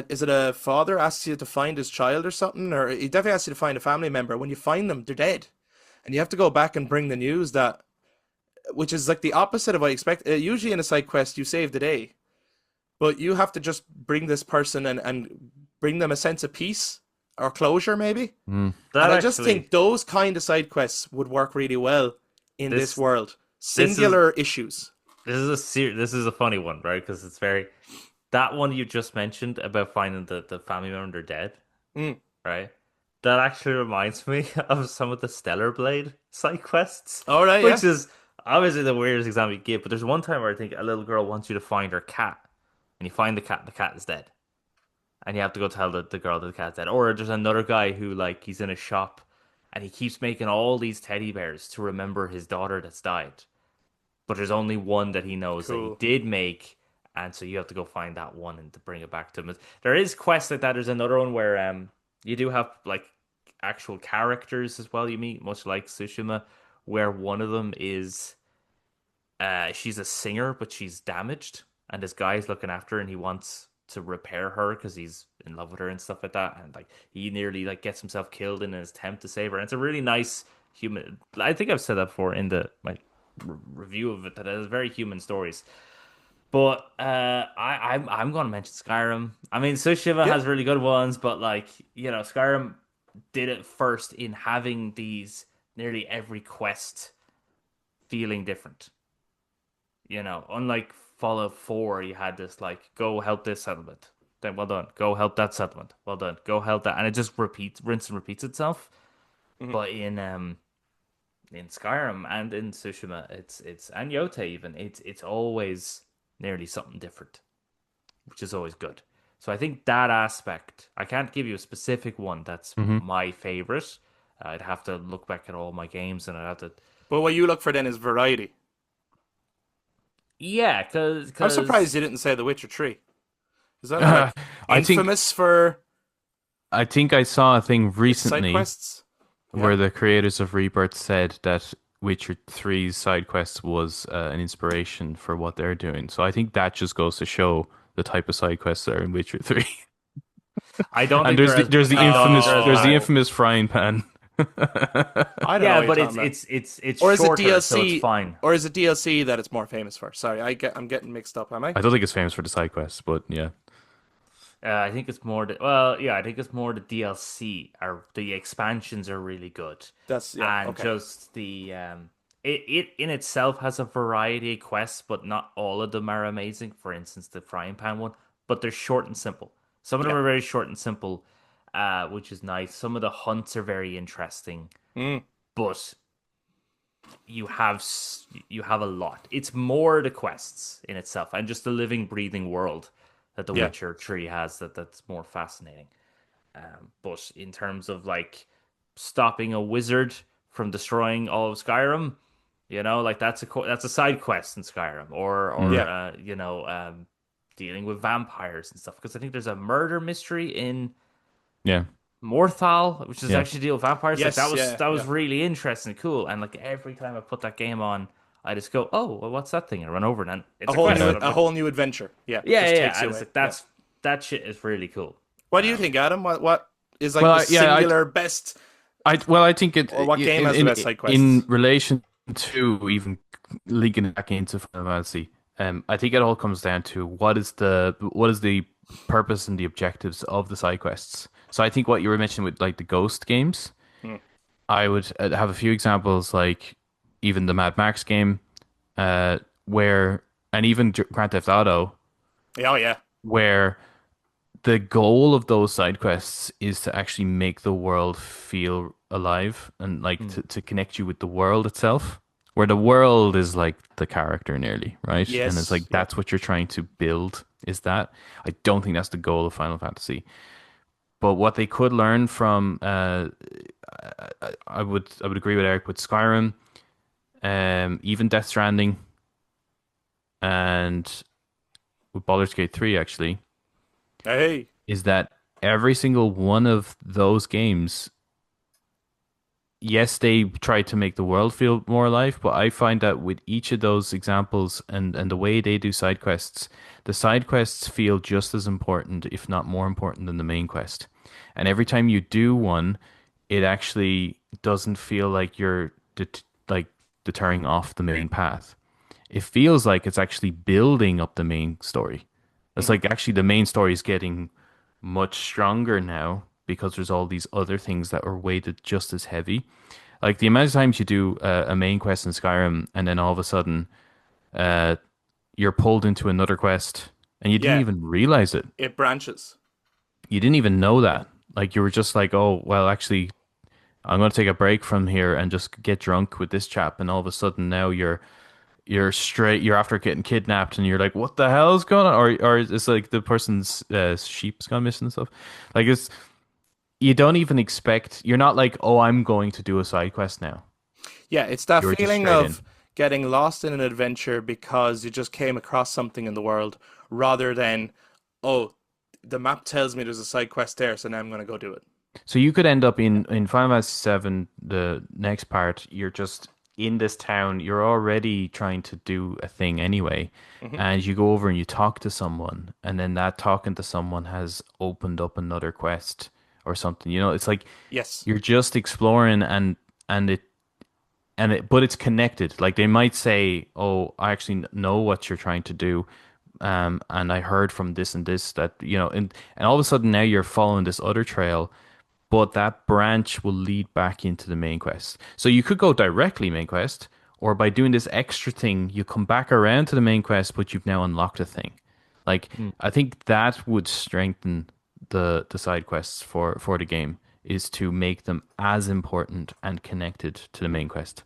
is it a father asks you to find his child or something, or he definitely asks you to find a family member. When you find them, they're dead, and you have to go back and bring the news that, which is like the opposite of what I expect. Usually in a side quest, you save the day, but you have to just bring this person and bring them a sense of peace or closure, maybe. Mm. That And I just actually, think those kind of side quests would work really well in this this world. this is Singular issues. this is a funny one, right? Because it's very that one you just mentioned about finding the family member dead, Mm. right? That actually reminds me of some of the Stellar Blade side quests, All right, yeah. which is obviously the weirdest example you give. But there's one time where I think a little girl wants you to find her cat, and you find the cat is dead, and you have to go tell the girl that the cat's dead. Or there's another guy who like he's in a shop, and he keeps making all these teddy bears to remember his daughter that's died, but there's only one that he knows that he Cool. did make, and so you have to go find that one and to bring it back to him. There is quests like that. There's another one where you do have like actual characters as well you meet, much like Tsushima, where one of them is she's a singer but she's damaged, and this guy's looking after her and he wants to repair her because he's in love with her and stuff like that, and like he nearly like gets himself killed in his attempt to save her. And it's a really nice human. I think I've said that before in the my review of it, that it has very human stories. But I'm going to mention Skyrim. I mean, Tsushima Yeah. has really good ones, but like Skyrim did it first in having these nearly every quest feeling different. Unlike Fallout 4, you had this like go help this settlement, then well done, go help that settlement, well done, go help that, and it just rinse and repeats itself. Mhm. But in Skyrim and in Tsushima, it's and Yotei even, it's always nearly something different, which is always good. So I think that aspect, I can't give you a specific one that's Hmm. my favorite. I'd have to look back at all my games, and I'd have to, But what you look for then is variety. yeah, I'm surprised because you didn't say The Witcher 3. Is that not like I think infamous for I think I saw a thing its side recently quests? Yeah. where the creators of Rebirth said that Witcher 3's side quest was an inspiration for what they're doing. So I think that just goes to show the type of side quests that are in Witcher 3. I don't And think they're as I don't think they're as there's the bad. Oh, infamous frying pan. I don't know Yeah, what you're but talking about. it's Or is it shorter, so it's DLC? fine. Or is it DLC that it's more famous for? Sorry, I'm getting mixed up. Am I? I don't think it's famous for the side quests, but yeah. I think it's more well, yeah, I think it's more the DLC, or the expansions are really good, That's yeah. and Okay. just the it in itself has a variety of quests, but not all of them are amazing. For instance, the frying pan one, but they're short and simple. Some of them Yeah. are very short and simple, which is nice. Some of the hunts are very interesting, Mm. but you have a lot. It's more the quests in itself and just the living, breathing world that The Yeah. Witcher 3 has that's more fascinating. But in terms of like stopping a wizard from destroying all of Skyrim, like that's a side quest in Skyrim, or Yeah. dealing with vampires and stuff. Because I think there's a murder mystery in Yeah. Morthal, which is Yeah. actually deal with vampires. Like Yes, that was yeah. really interesting, and cool. And like every time I put that game on, I just go, "Oh, well, what's that thing?" And run over, and then A it's a whole quest. new And I'm a like, whole new adventure. Yeah, yeah, just yeah, yeah. takes you And it's away. like Yeah. that shit is really cool. What do you think, Adam? What is like Well, the singular best, I think it or what game has the best side in quests? relation to even linking it back into Final Fantasy. I think it all comes down to what is the purpose and the objectives of the side quests. So I think what you were mentioning with like the Ghost games, Hmm. I would have a few examples like even the Mad Max game, where and even Grand Theft Auto, Oh yeah. where the goal of those side quests is to actually make the world feel alive and like Mm. to connect you with the world itself, where the world is like the character nearly, right? And it's Yes. like Yeah. that's what you're trying to build is that. I don't think that's the goal of Final Fantasy. But what they could learn from I would agree with Eric with Skyrim, even Death Stranding and with Baldur's Gate 3 actually, Hey. is that every single one of those games, yes, they try to make the world feel more alive, but I find that with each of those examples and the way they do side quests, the side quests feel just as important, if not more important than the main quest. And every time you do one, it actually doesn't feel like you're like deterring off the main path. It feels like it's actually building up the main story. It's Mhm. like actually the main story is getting much stronger now because there's all these other things that are weighted just as heavy. Like the amount of times you do a main quest in Skyrim and then all of a sudden uh, you're pulled into another quest and you didn't Yeah. even realize it. It branches. You didn't even know that. Like you were just like, oh, well, actually, I'm going to take a break from here and just get drunk with this chap. And all of a sudden now you're after getting kidnapped and you're like, what the hell is going on? Or it's like the person's sheep's gone missing and stuff. Like it's you don't even expect. You're not like, oh, I'm going to do a side quest now. Yeah, it's that You're just feeling straight in. of getting lost in an adventure because you just came across something in the world rather than, oh, the map tells me there's a side quest there, so now I'm going to go do it. So you could end up in Final Fantasy VII, the next part. You're just in this town. You're already trying to do a thing anyway, Hmm. and you go over and you talk to someone, and then that talking to someone has opened up another quest or something. It's like Yes. you're just exploring and it but it's connected. Like they might say, "Oh, I actually know what you're trying to do." And I heard from this and this that, and all of a sudden now you're following this other trail, but that branch will lead back into the main quest. So you could go directly main quest, or by doing this extra thing, you come back around to the main quest, but you've now unlocked a thing. Like Mm. I think that would strengthen the side quests for the game is to make them as important and connected to the main quest.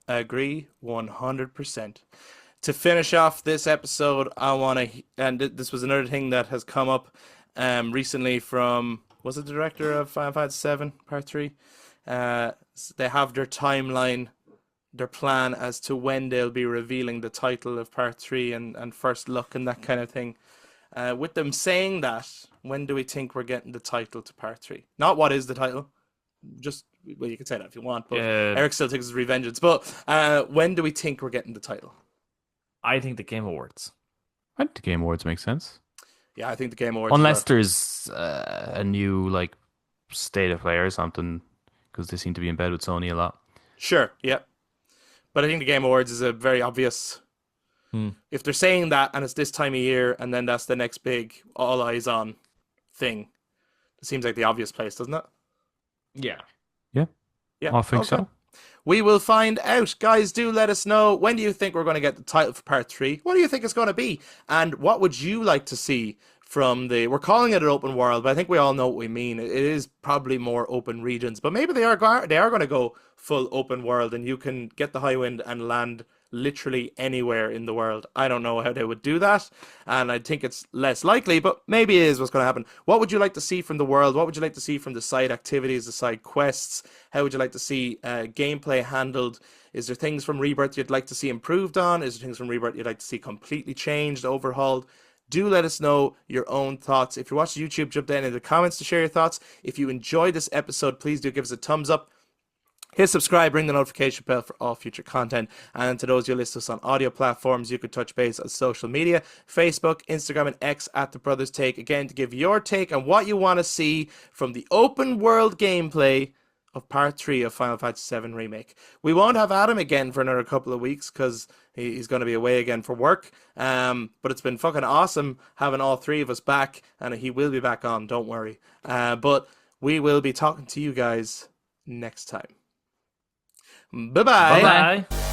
I agree 100%. To finish off this episode, I want to, and this was another thing that has come up recently from, was it the director of Final Fantasy VII Part 3? They have their timeline, their plan as to when they'll be revealing the title of Part 3 and first look and that kind of thing. With them saying that, when do we think we're getting the title to Part 3? Not what is the title, just, well, you can say that if you want, but Uh, Eric still thinks it's Revengeance. But when do we think we're getting the title? I think the Game Awards. I think the Game Awards make sense. Yeah, I think the Game Awards as Unless well. there's a new like state of play or something, because they seem to be in bed with Sony a lot. Sure, yeah. But I think the Game Awards is a very obvious. Hmm. If they're saying that and it's this time of year and then that's the next big all eyes on thing, it seems like the obvious place, doesn't it? Yeah. Yeah, Yeah, I think okay. so. We will find out. Guys, do let us know, when do you think we're going to get the title for Part 3? What do you think it's going to be? And what would you like to see from the. We're calling it an open world, but I think we all know what we mean. It is probably more open regions, but maybe they are going to go full open world, and you can get the high wind and land literally anywhere in the world. I don't know how they would do that, and I think it's less likely, but maybe it is what's going to happen. What would you like to see from the world? What would you like to see from the side activities, the side quests? How would you like to see gameplay handled? Is there things from Rebirth you'd like to see improved on? Is there things from Rebirth you'd like to see completely changed, overhauled? Do let us know your own thoughts. If you're watching YouTube, jump down in the comments to share your thoughts. If you enjoyed this episode, please do give us a thumbs up. Hit subscribe, ring the notification bell for all future content. And to those who list us on audio platforms, you could touch base on social media, Facebook, Instagram, and X at The Brothers Take. Again, to give your take on what you want to see from the open world gameplay of Part 3 of Final Fantasy VII Remake. We won't have Adam again for another couple of weeks because he's going to be away again for work. But it's been fucking awesome having all three of us back, and he will be back on, don't worry. But we will be talking to you guys next time. Bye-bye. Bye bye.